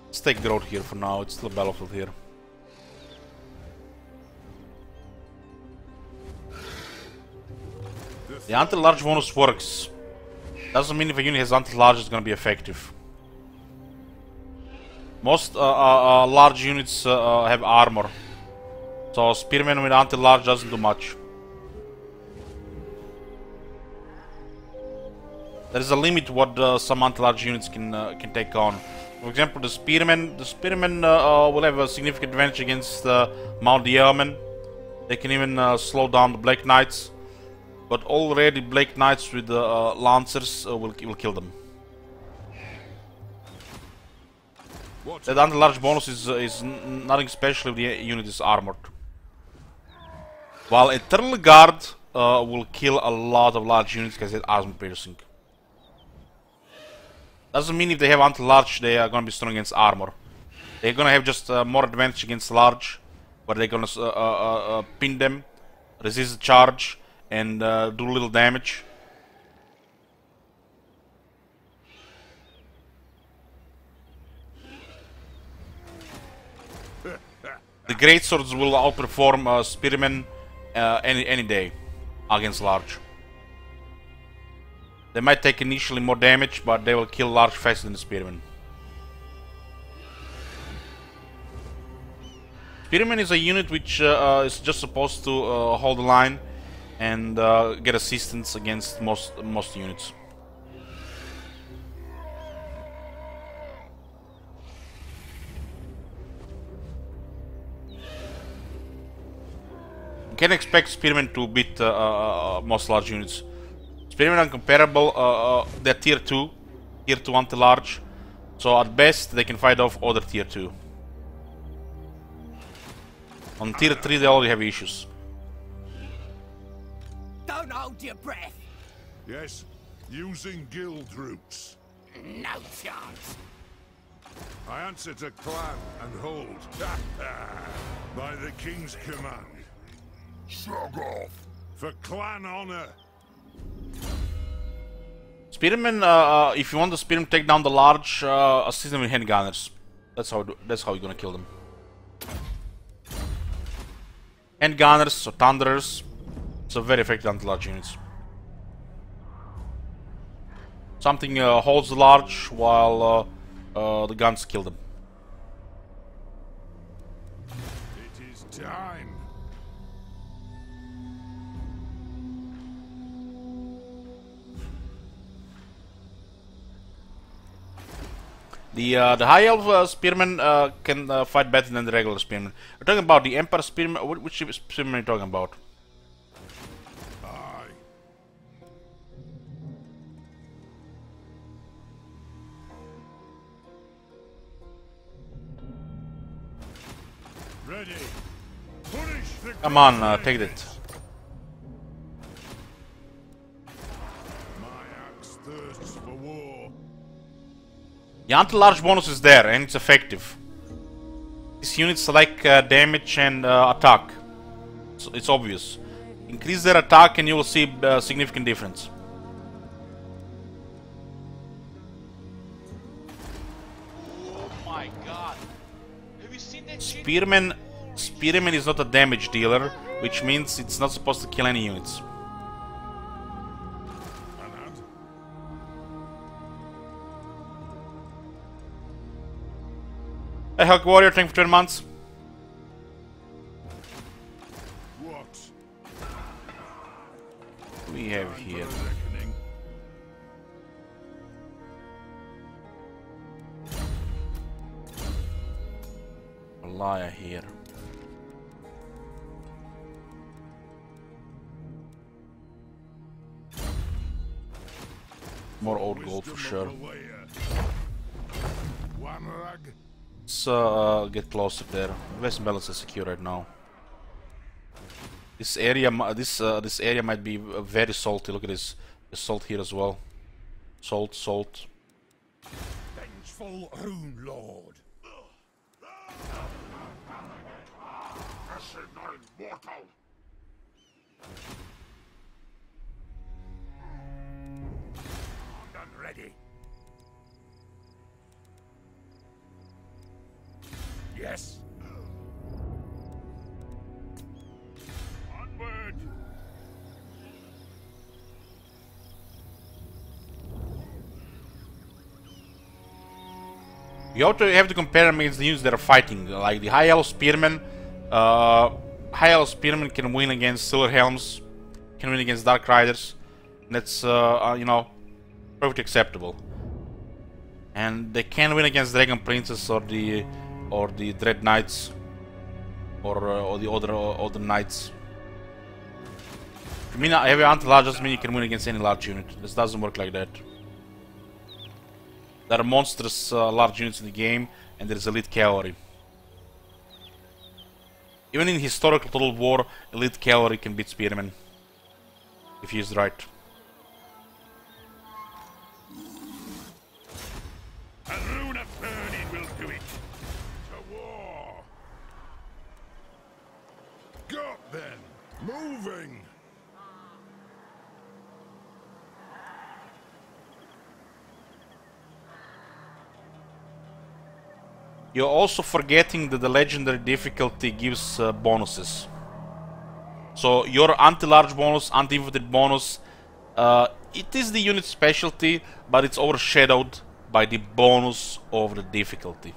Let's take growth here for now. It's still a battlefield here. The anti-large bonus works. Doesn't mean if a unit has anti-large it's gonna be effective. Most large units have armor, so spearmen with anti-large doesn't do much. There is a limit what some anti-large units can take on. For example, the spearmen will have a significant advantage against Mount the Yeomen. They can even slow down the Black Knights, but already Black Knights with the Lancers will kill them. That anti-large bonus is nothing special if the unit is armored. While Eternal Guard will kill a lot of large units because it's armor piercing. Doesn't mean if they have anti-large they are gonna be strong against armor. They're gonna have just more advantage against large, but they're gonna pin them, resist the charge, and do little damage. The greatswords will outperform spearmen any day against large. They might take initially more damage, but they will kill large faster than the spearmen. Spearman is a unit which is just supposed to hold the line and get assistance against most units. You can expect spearmen to beat most large units. Spearmen are comparable, they're tier 2 anti-large, so at best they can fight off other tier 2. On tier 3 they already have issues. Don't hold your breath. Yes. using guild routes. No chance. I answer to clan and hold. By the king's command. Shug off. For clan honor. Spearmen, if you want the Spearmen take down the large, assist them with handgunners. That's how you're gonna kill them. Handgunners or thunderers, so very effective anti-large units. Something holds the large while the guns kill them. It is time. The high elf spearmen can fight better than the regular spearmen. We're talking about the Emperor spearmen. Which spearmen are you talking about? Aye. Ready. Punish the Come on, take it. My axe thirsts for war. The anti-large bonus is there and it's effective. These units like damage and attack. So it's obvious. Increase their attack and you will see a significant difference. Oh my god. Have you seen that shit? Spearman is not a damage dealer, which means it's not supposed to kill any units. Anand. Hey, Hulk Warrior, thank you for 10 months. What? We have here. Reckoning. A liar here. More old gold for sure. One rag. Let's get closer there. West balance is secure right now. This area, this area might be very salty. Look at this. There's salt here as well. Salt. Vengeful Rune Lord. Asinine mortal. Done ready. Yes. Onward. You have to compare them against the units that are fighting. Like the High Elf Spearmen. High Elf Spearmen can win against Silver Helms. Can win against Dark Riders. That's you know, perfectly acceptable. And they can win against Dragon Princess or the Dread Knights or the other knights. I mean, heavy anti-large doesn't mean you can win against any large unit. This doesn't work like that. There are monstrous large units in the game, and there is elite cavalry. Even in historical Total War, elite cavalry can beat spearmen if used right. A rune of burning will do it. To war. Got then. Moving. You're also forgetting that the legendary difficulty gives bonuses. So your anti-large bonus, anti-infantry bonus, it is the unit specialty, but it's overshadowed by the bonus of the difficulty.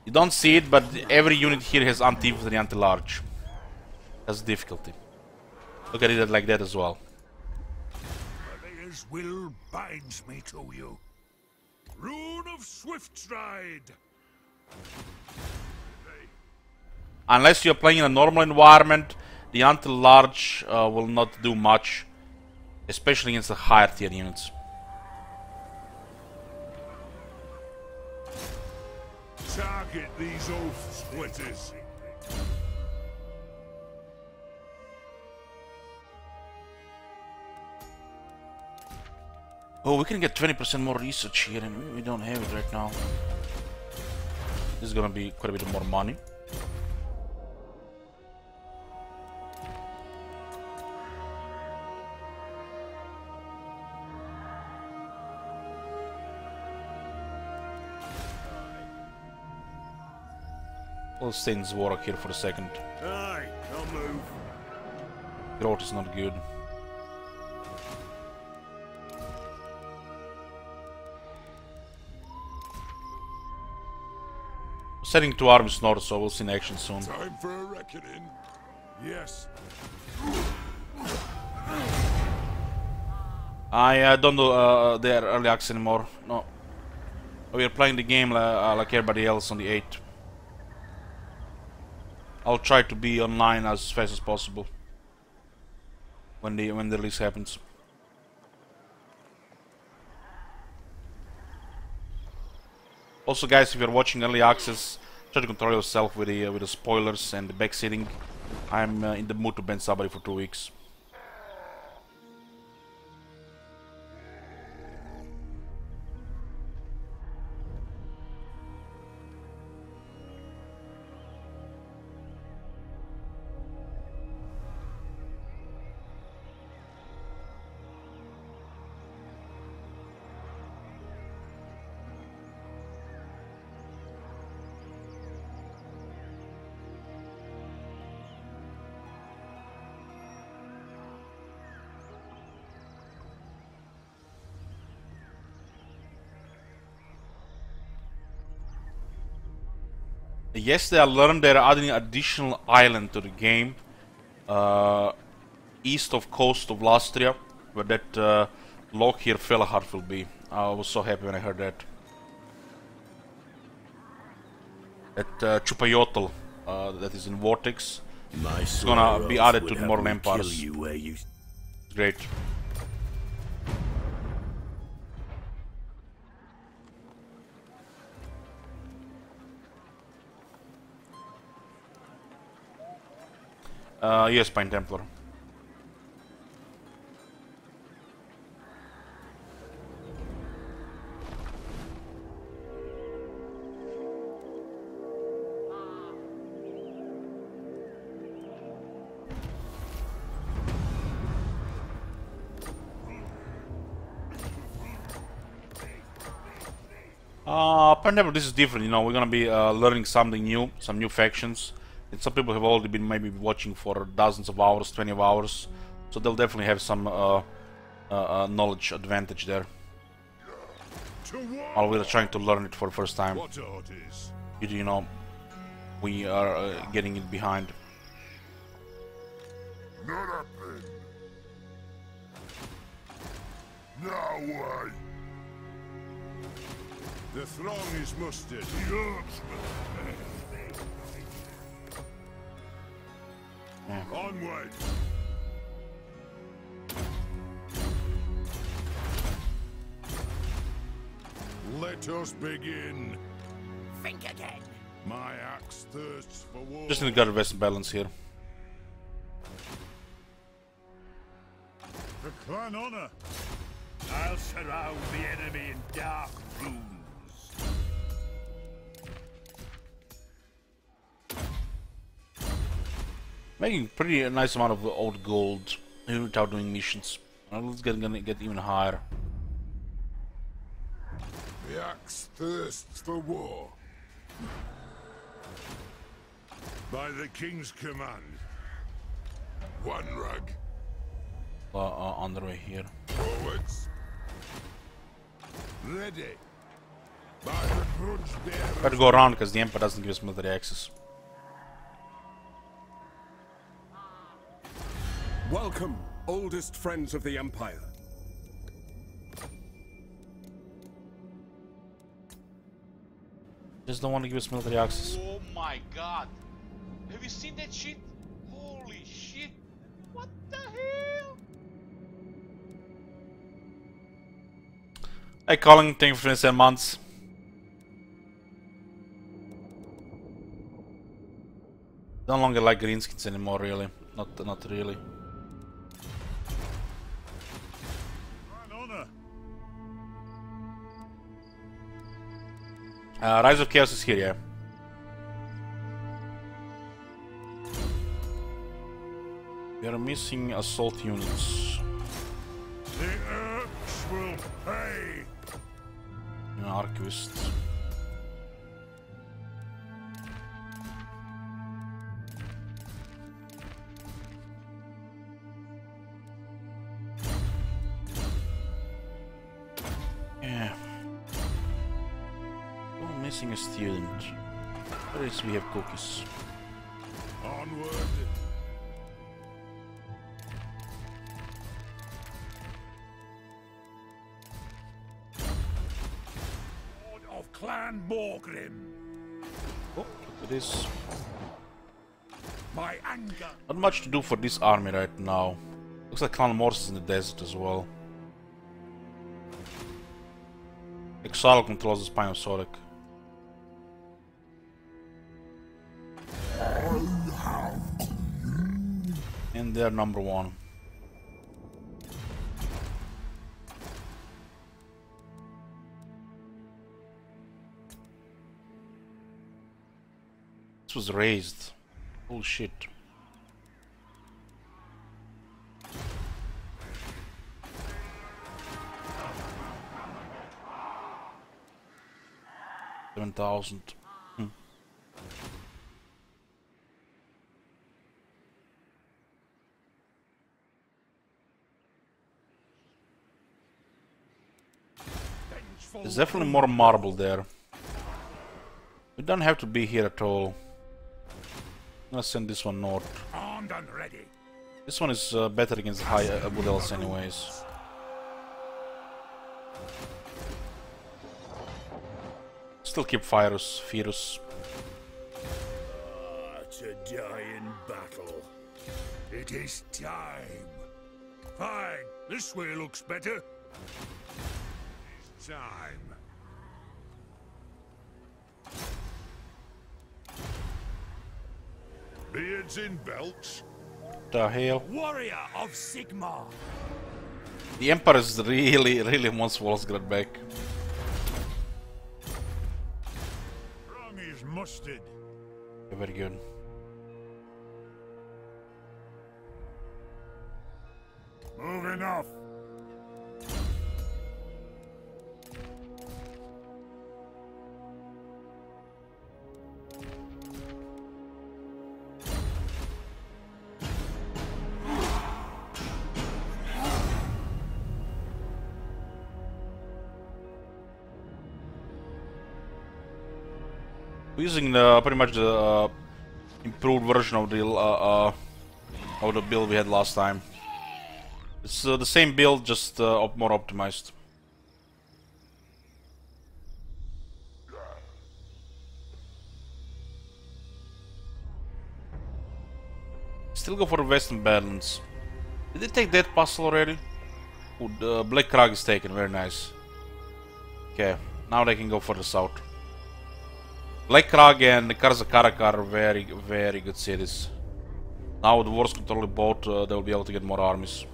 You don't see it, but every unit here has anti-infantry, anti-large. Has difficulty. Look at it like that as well. His will binds me to you. Rune of Swift Stride. Unless you're playing in a normal environment, the anti-large will not do much, especially against the higher tier units. Target these oath splitters. Oh, we can get 20% more research here, and we don't have it right now. This is gonna be quite a bit more money. We'll stay in Zvorok here for a second. Aye, I'll move. Growth is not good. Setting 2 armies north, so we'll see in action soon. Time for a reckoning. Yes. I don't do their early access anymore. No. We are playing the game like everybody else on the 8th. I'll try to be online as fast as possible when the release happens. Also, guys, if you're watching early access, try to control yourself with the spoilers and the backseating. I'm in the mood to ban somebody for 2 weeks. Yesterday I learned they're adding an additional island to the game east of coast of Lastria, where that log here Felahart will be. I was so happy when I heard that. That Chupayotl that is in Vortex is gonna be added to the Moral Empires. Great. Yes, Pine Templar. Pine Templar, this is different, you know, we're gonna be learning something new, some new factions. And some people have already been maybe watching for dozens of hours, 20 hours, so they'll definitely have some knowledge advantage there. While we're trying to learn it for the first time, you know, we are getting it behind. Not happening. Now why? The throng is mustered. Onward. Let us begin. Think again. My axe thirsts for war. Just need to get a best balance here. The clan honor. I'll surround the enemy in dark runes. Making pretty nice amount of old gold without doing missions. Let's gonna get even higher. The axe thirsts for war. By the king's command. One rug. On the way here. Forwards. Ready. By the grudge bearer. Try to go around because the Emperor doesn't give us military access. Welcome, oldest friends of the Empire. Just don't want to give us military access. Oh my god. Have you seen that shit? Holy shit. What the hell? Hey Colin, thank you for 27 months. No longer like greenskins anymore, really. Not really. Clan honor. Rise of Chaos is here, yeah. We are missing assault units. The Urks will pay. An archivist. Yeah. Oh, missing a student. At least we have cookies. Onward. Lord of Clan Morgrim. Oh, look at this. My anger. Not much to do for this army right now. Looks like Clan Morse is in the desert as well. Exile controls the spine of Sorek. And they're number 1. This was raised. Bullshit. $7,000. There's definitely more marble there. We don't have to be here at all. I'm gonna send this one north. Armed and ready. This one is better against high wood elves anyways. Still keep Firus. To die in battle. It is time. Fine. This way looks better. It's time. Beards in belts. The hell? Warrior of Sigmar. The Emperor really wants Volsgrad back. Wrong is mustard. Very good. Moving off. We're using pretty much the improved version of the build we had last time. It's the same build, just more optimized. Still go for the Western Badlands. Did they take that puzzle already? Oh, the Black Karak is taken, very nice. Okay, now they can go for the south. Black Karak and Karak are very good cities. Now with the wars control both, they will be able to get more armies.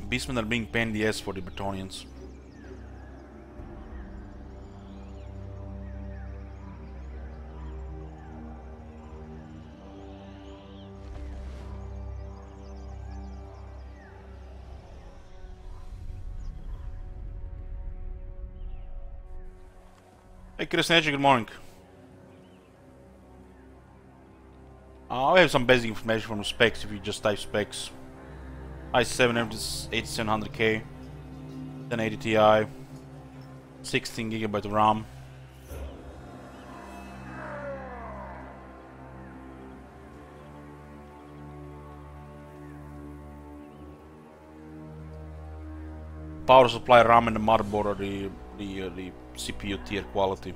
Beastmen are being pain in the ass for the Bretonnians. Hey Chris Nature, good morning. I have some basic information from the specs if you just type specs. i7 is 8700K, 1080 Ti, 16GB of RAM. Power supply, RAM, and the motherboard are the CPU tier quality.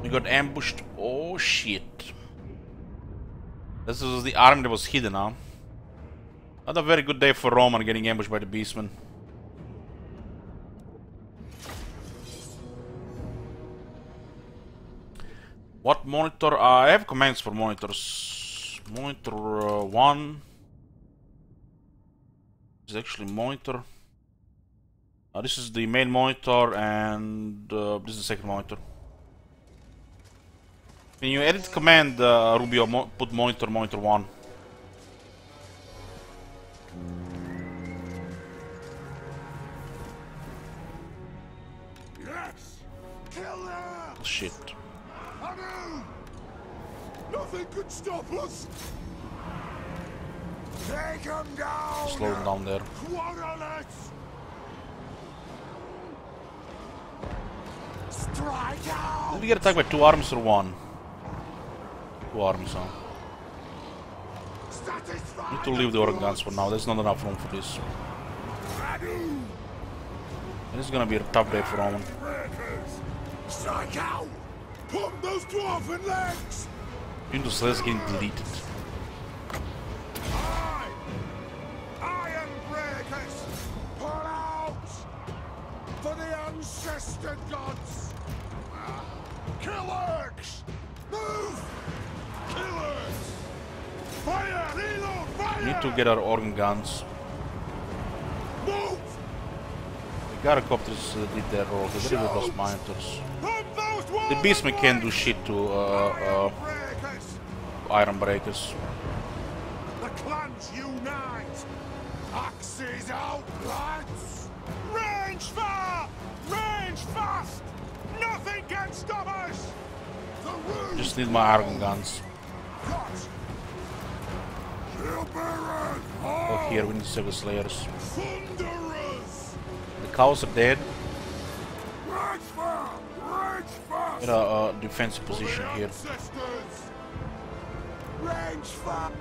We got ambushed. Oh shit. This was the army that was hidden, huh? Not a very good day for Roman getting ambushed by the beastmen. What monitor? I have commands for monitors. Monitor 1 is actually monitor. This is the main monitor, and this is the second monitor. When you edit command, Rubio, put monitor 1. Yes! Kill them! Shit. Nothing could stop us! Take him down! Slow him down there. Quarterlets! Strike out! Did we get attacked by 2 armies or 1? 2 armies, huh? Satisfy Need to leave the organ guns for now. There's not enough room for this. This is gonna be a tough day for Roman. Strike out! Pump those dwarven legs! Into Slayer getting deleted. Iron breakers! Pull out! For the ancestor gods! Killers! Move! Killers! Fire! Reload! Fire! We need to get our organ guns. Move! The Garacopters did their role. They really lost monitors. Pump those The dwarven beastmen can't do shit to breakers! iron breakers. The clans unite! Axes out, lads! Range far! Range fast! Nothing can stop us! The room Just need my organ guns. cut! Baron! Oh, here we need to save the Slayers. Thunderers! The cows are dead. Range far! Range fast! Get a defensive position here. Ancestors! Range far!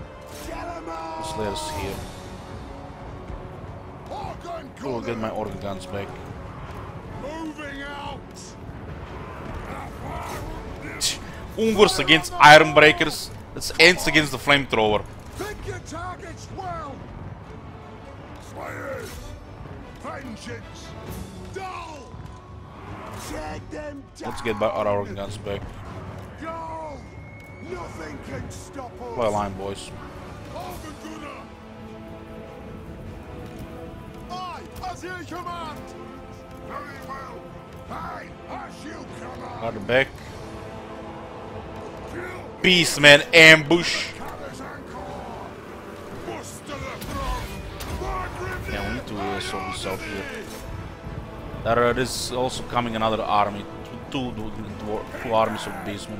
Get 'em The all! Slayers here. Organ We'll get my organ guns back. moving out! Ungurs against iron breakers. That's ants against the flamethrower. Pick your targets well! Slayers! Vengeance! Dull! Take them down! Let's get our organ guns back. Go! Nothing can stop us! Play a line, boys. Hold the gunner! Aye, as you command! Very well! Aye, as you command! Got the back. Beastman ambush. Yeah, we need to sort this out here. There is also coming another army. Two armies of beastmen.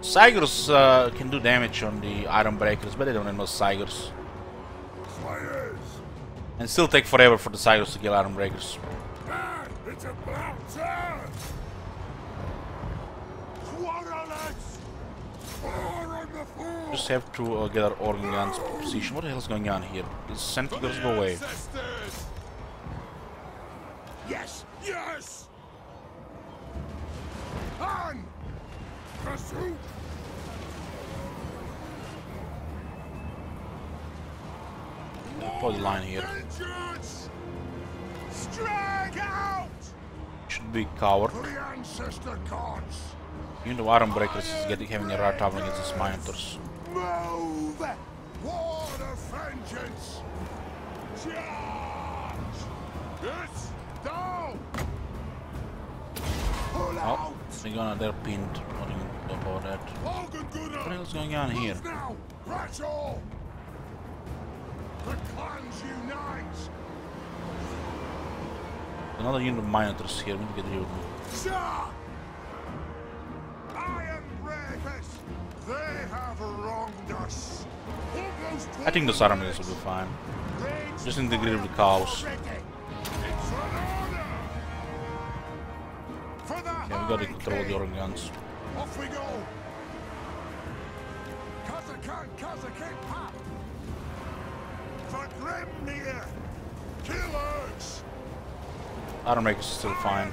Sigurs can do damage on the iron breakers, but they don't have no Sigurs. And still take forever for the Sigurs to kill iron breakers. It's about time! Quarterlets! Fire on the floor! Just have to get our organ guns position. What the hell is going on here? The Sentinels go away. Yes! Yes! On! Pursuit! Put the line here. Vengeance! Strike out! Should be coward. For the ancestor gods! Even the iron breakers is having a hard time against these monitors. Move! Ward of vengeance! Charge! Yes! Down! Pull out! They're pinned. Nothing about that. Organ gunner! What the hell is going on here? Move now! Rattle! The clans unite! Another unit of monitors here. We need to get rid of them. Sir! Iron breakers! They have wronged us! I think those armies will be fine. Just need to get rid of the cows. Yeah, we gotta control the organ guns. Off we go! Kazakin pop! For Grimnir! Killers! Iron Breakers is still fine.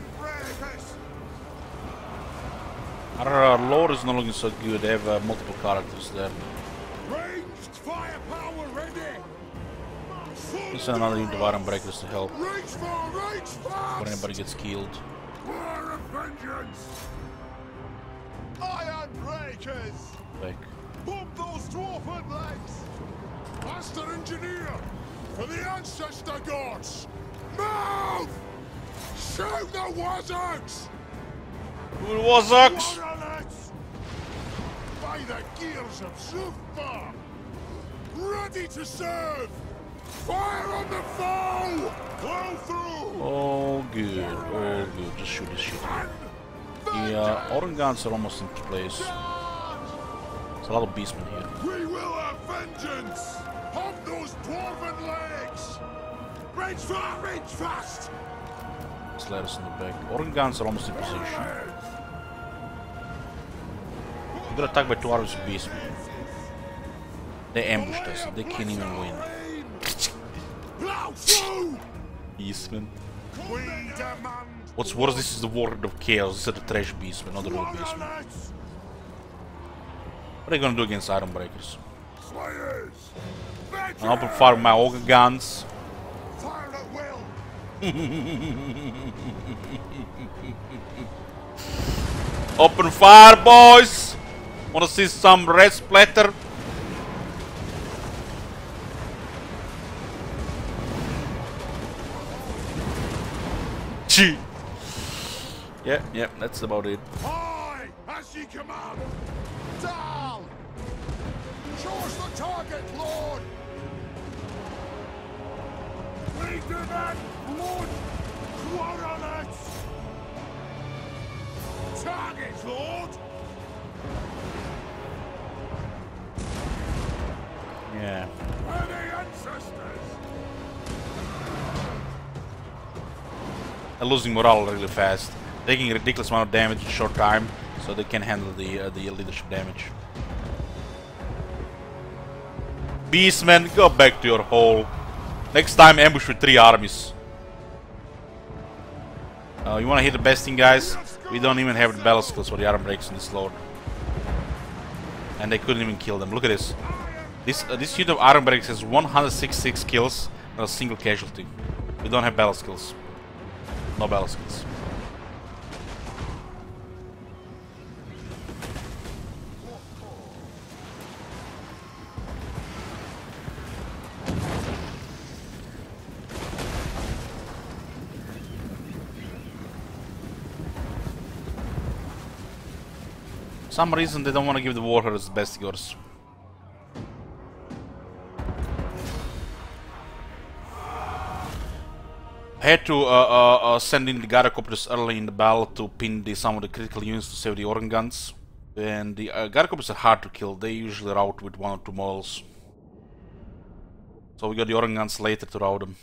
Our lore is not looking so good. They have multiple characters there. Ranged firepower ready. Let's send another unit of Iron Breakers to help Reach fast. when anybody gets killed. War of vengeance. Iron breakers. Like, Bump those dwarven legs. Master engineer for the ancestor gods. Move! Shoot the wizards! who was Ox? Warriors! By the gears of Zufbar! Ready to serve! Fire on the foe! Blow through! Oh good, oh good. Just shoot this shit here. The autumn guns are almost in place. There's a lot of beastmen here. We will have vengeance! Hop those dwarven legs! Range fast! Slayers in the back. Autumn guns are almost in position. We got attacked by 2 armies of beastmen. They ambushed us. They can't even win. Beastmen. We demand What's worse, this is the Warlord of Chaos. These are the trash beastmen, not the real beastmen. What are they gonna do against Iron Breakers? Slayers! I'll open fire with my auger guns. Fire at will! Open fire, boys! Wanna see some red splatter? Gee. Yep, that's about it. Aye, as ye command! Down! Show us the target, Lord! We demand blood! Quarrelets! Target, Lord! Yeah. Any ancestors! They're losing morale really fast. Taking a ridiculous amount of damage in a short time, so they can handle the leadership damage. Beastmen, go back to your hole. Next time, ambush with 3 armies. You wanna hit the best thing, guys? We don't even have the battle skills for the Iron Breakers in this lord. And they couldn't even kill them. Look at this. This unit of Iron Breakers has 166 kills, not a single casualty. We don't have battle skills. No battle skills. For some reason they don't want to give the warriors the best yours. I had to send in the gyrocopters early in the battle to pin some of the critical units to save the organ guns. And the gyrocopters are hard to kill. They usually rout with 1 or 2 models. So we got the organ guns later to rout them.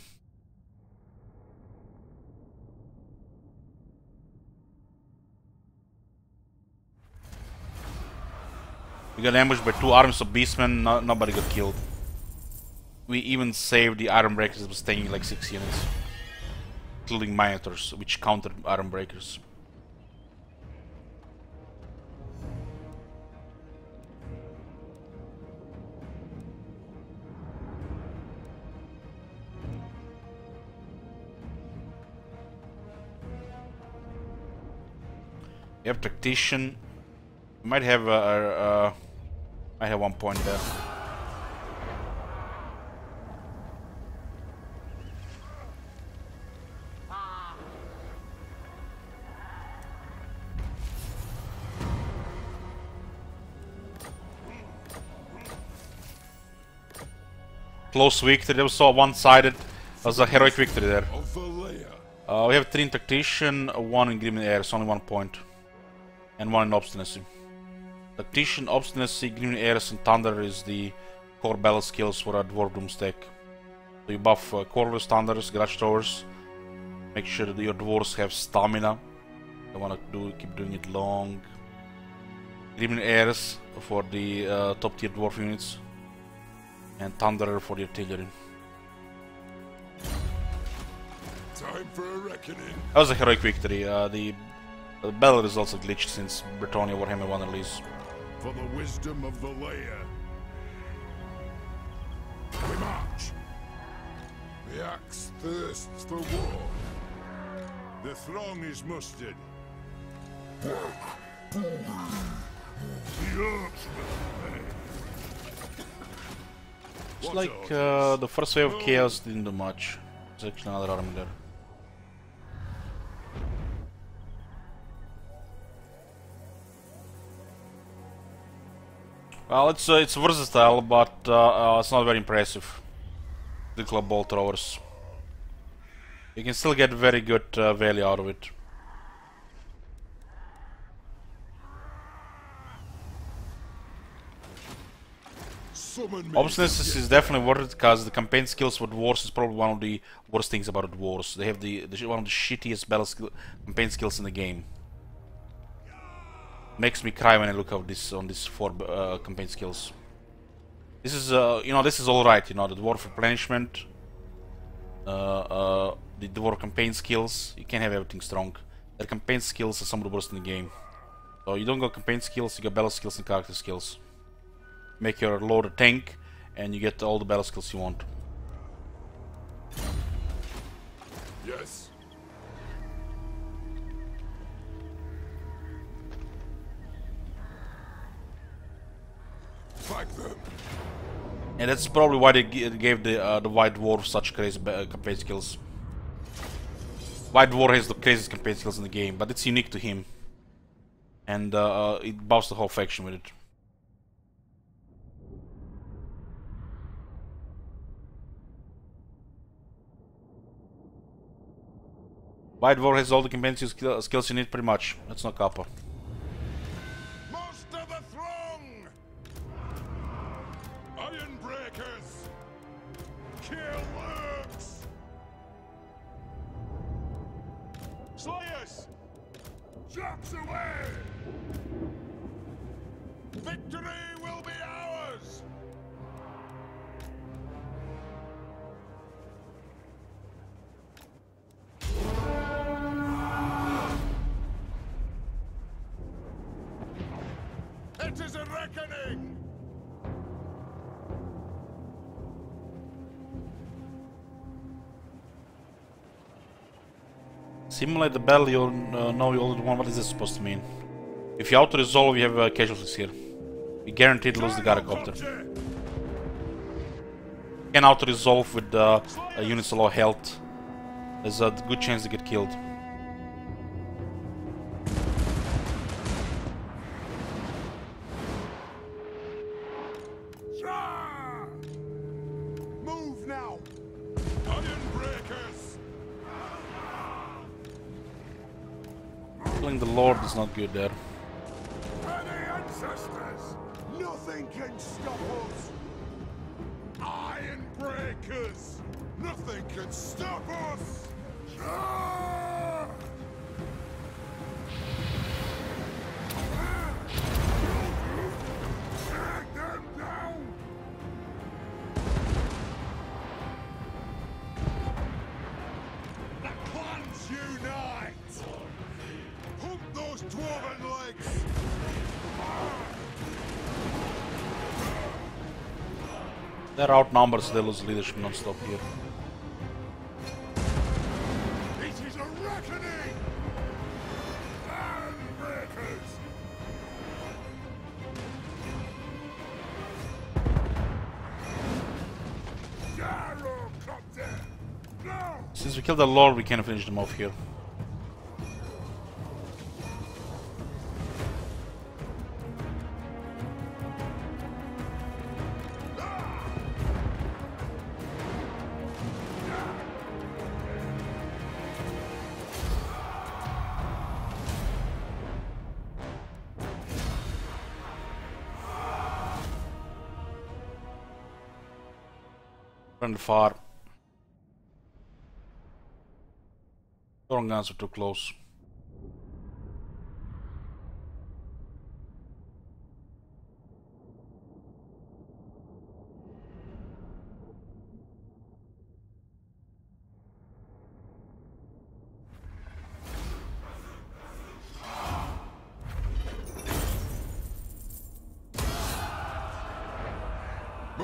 We got ambushed by 2 armies of beastmen. Nobody got killed. We even saved the Iron Breakers that was staying like 6 units. Including Minotaurs, which countered Iron Breakers. You have Tactician. You might have might have 1 point there. Close victory. That was so one-sided. That was a heroic victory there. We have 3 in Tactician, 1 in Green Airs, only 1 point. And 1 in Obstinacy. Tactician, Obstinacy, Green Airs, and Thunder is the core battle skills for a Dwarf Doom stack. So you buff Corvus, Thunders, Grudge Towers. Make sure that your Dwarves have stamina. You wanna keep doing it long. Green Airs for the top tier Dwarf units. And Thunderer for the artillery. Time for a reckoning. That was a heroic victory. The battle is also glitched since Bretonnia Warhammer 1 release. For the wisdom of the layer. We march. The axe thirsts for war. The throng is mustered. The It's like the first wave of Chaos didn't do much. There's actually another army there. Well, it's versatile, but it's not very impressive. The club ball throwers. You can still get very good value out of it. Obstinacy is definitely worth it because the campaign skills for dwarves is probably one of the worst things about the dwarves. They have one of the shittiest campaign skills in the game. Makes me cry when I look at this on these 4 campaign skills. This is this is all right. The dwarf replenishment, the dwarf campaign skills. You can't have everything strong. Their campaign skills are some of the worst in the game. So you don't got campaign skills, you got battle skills and character skills. Make your lord a tank, and you get all the battle skills you want. Yes. Fight them. And that's probably why they gave the White Dwarf such crazy campaign skills. White Dwarf has the craziest campaign skills in the game, but it's unique to him. And it buffs the whole faction with it. White Dwarf has all the campaign skills you need pretty much. That's not Kappa. Most of the throng! Iron breakers! Kill lurks! Slayers! Jumps away! Victory will be ours! It is a reckoning! Simulate the battle, you'll know you already won. What is this supposed to mean? If you auto-resolve, you have casualties here. You guaranteed to lose the Garacopter. You can auto-resolve with units low health. There's a good chance to get killed. Move now! Iron breakers! Killing the Lord is not good there. For the ancestors! Nothing can stop us! Iron breakers! Nothing can stop us! Drag them down! The clans unite! Hump those dwarven legs! They're outnumbered, so they lose leadership non-stop here. It is a reckoning! Iron breakers! Gyrocopter! No! Since we killed the Lord, we can finish them off here. Run far. Storm guns are too close.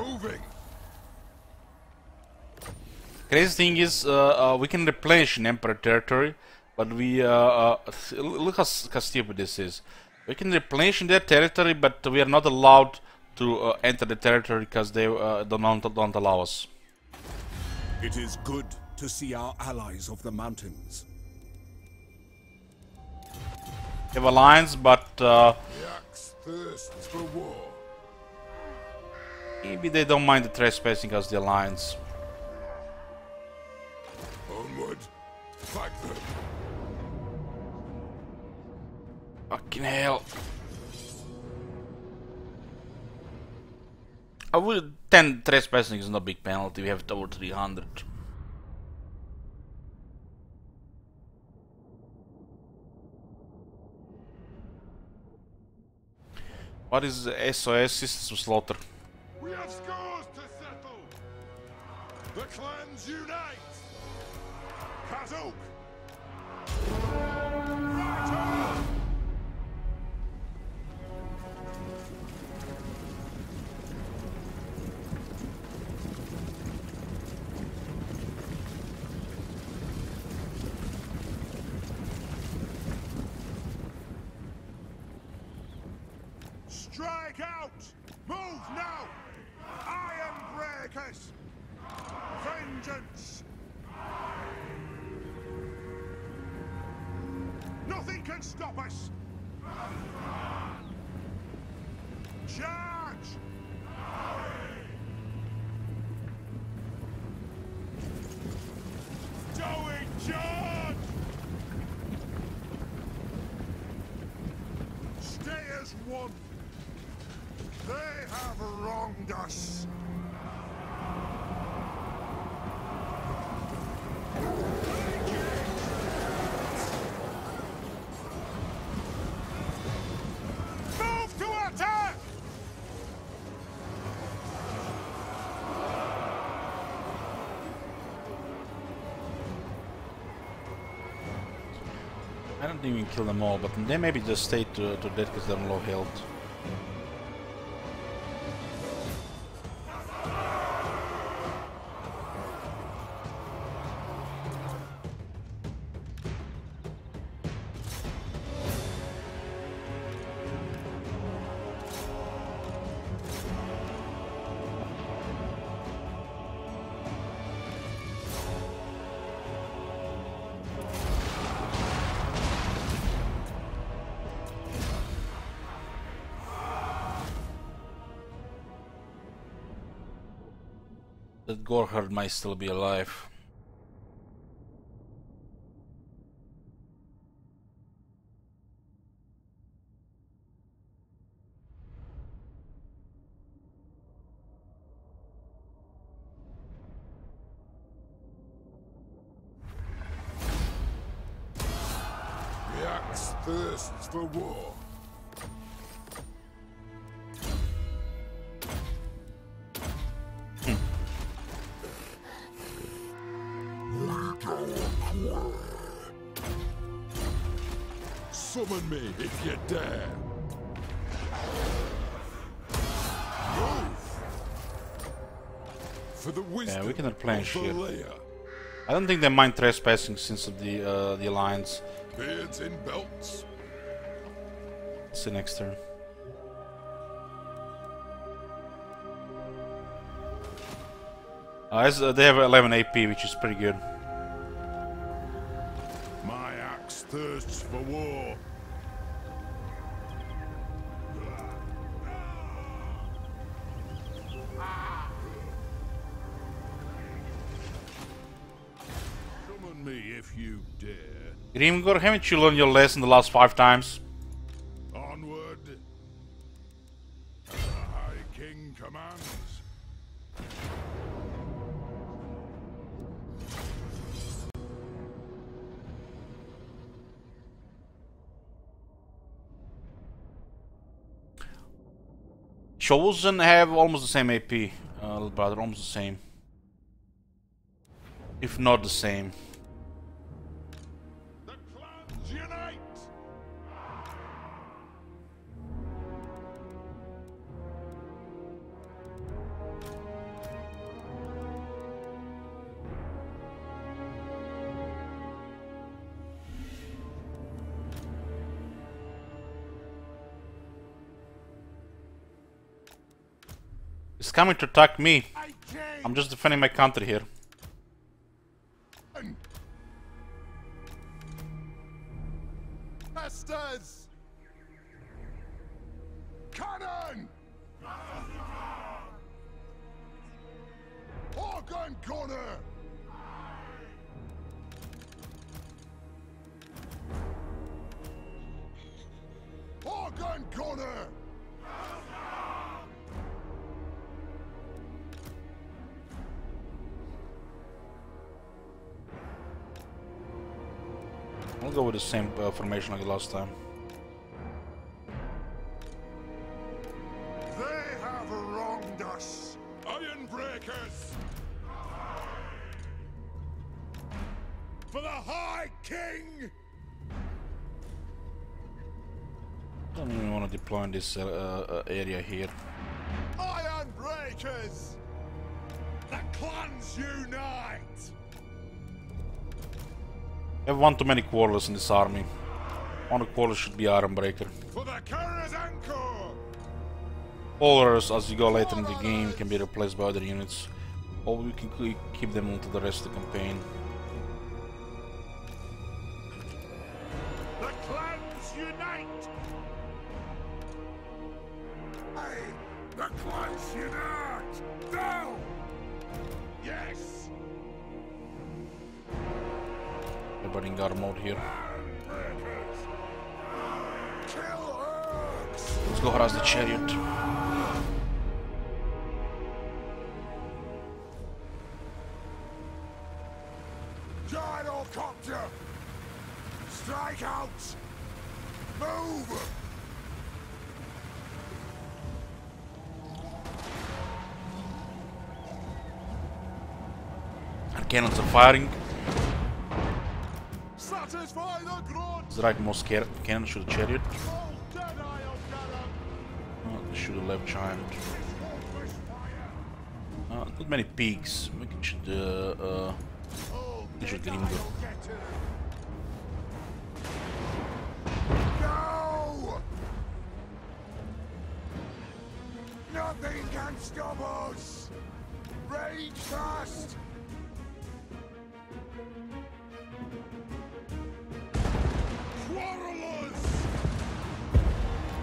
Moving. Crazy thing is, we can replenish in Emperor territory, but we look how stupid this is. We can replenish in their territory, but we are not allowed to enter the territory because they don't allow us. It is good to see our allies of the mountains. They have alliance, but The axe thirsts for war. maybe they don't mind the trespassing as the alliance. Onward. Fight them. Fucking hell. I would 10 trespassing is not a big penalty, we have over 300. What is the SOS Systems Slaughter? We have scores to settle. The clans unite. Kazuk. Right on. Strike out! Move now! Iron breakers! Vengeance! Nothing can stop us! Charge! Doing charge! Stay as one! They have wronged us. Move to attack! I don't even kill them all, but they maybe just stay to death because they're low health. That Gorhard might still be alive. The axe thirsts for war. Summon me if you dare. Move. For the wisdom Yeah, we can replenish of the here. layer. I don't think they mind trespassing since of the alliance. Beards in belts. Let's see next turn. They have 11 AP, which is pretty good. My axe thirsts for war. Summon me if you dare. Grimgor, haven't you learned your lesson the last 5 times? Onward. As the High King commands. Chosen have almost the same AP, little brother, almost the same. If not the same. The clans unite! It's coming to attack me. I'm just defending my country here. Masters! Cannon! Organ Gunner! Organ Gunner! I'll go with the same formation like last time. They have wronged us! Iron Breakers! For the High King! Don't even want to deploy in this area here. Iron Breakers! The clans unite! I have one too many quarrels in this army. One of the quarrels should be Ironbreaker. For the Karak! Others, as you go later in the game, can be replaced by other units, or we can keep them until the rest of the campaign. The clans unite! Hey, the clans unite! Now! Yes! Everybody in guard mode here. Let's go harass the chariot. Gyrocopter! Strike out! Move! And cannons are firing. Satisfy the grunt! The rightmost cannon shoot the chariot. Oh, dead eye of Karak! Shoot the left giant. Not many peaks. We can shoot the Gringo. No! Nothing can stop us! Rage fast! Quarrelers!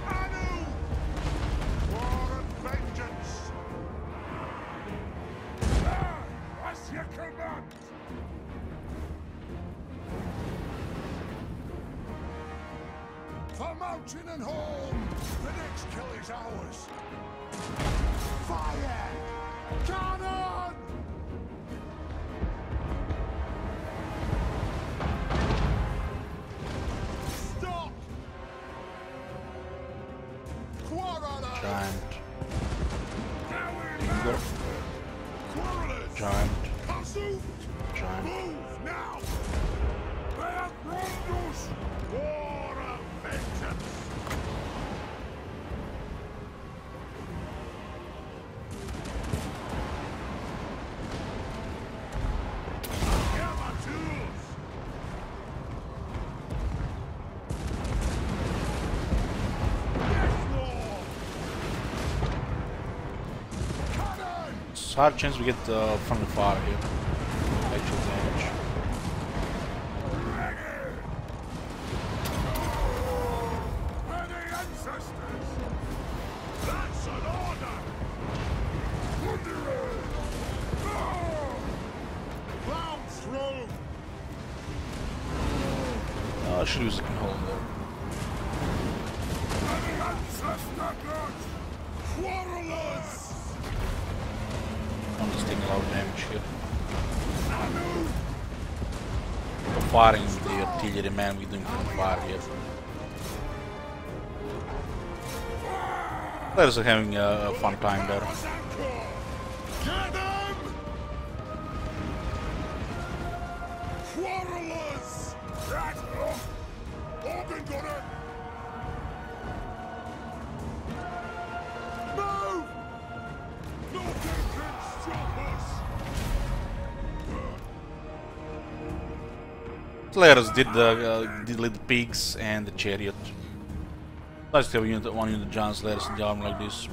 Anu! War and vengeance! As you command! For mountain and home, the next kill is ours. Fire! Cannon! Stop! Quarrelers! Giant. Now Quarrelers! Giant. Pursuit! Giant. Move now! They have wronged us! War of vengeance! It's hard chance we get friendly fire here. Actual damage. Many ancestors! That's an order! Wanderers! Plow through! I should use the hold there. Many ancestor blood! Quarrelers! I'm just taking a lot of damage here. For firing with the artillery, man, we're doing friendly fire here. Players are having a fun time there. Get them! Quarrelers! Right! Organ gunner! Move! Nothing can stop us! Players did lead the pigs and the chariot. Nice to have one unit giant slayers in the army like this.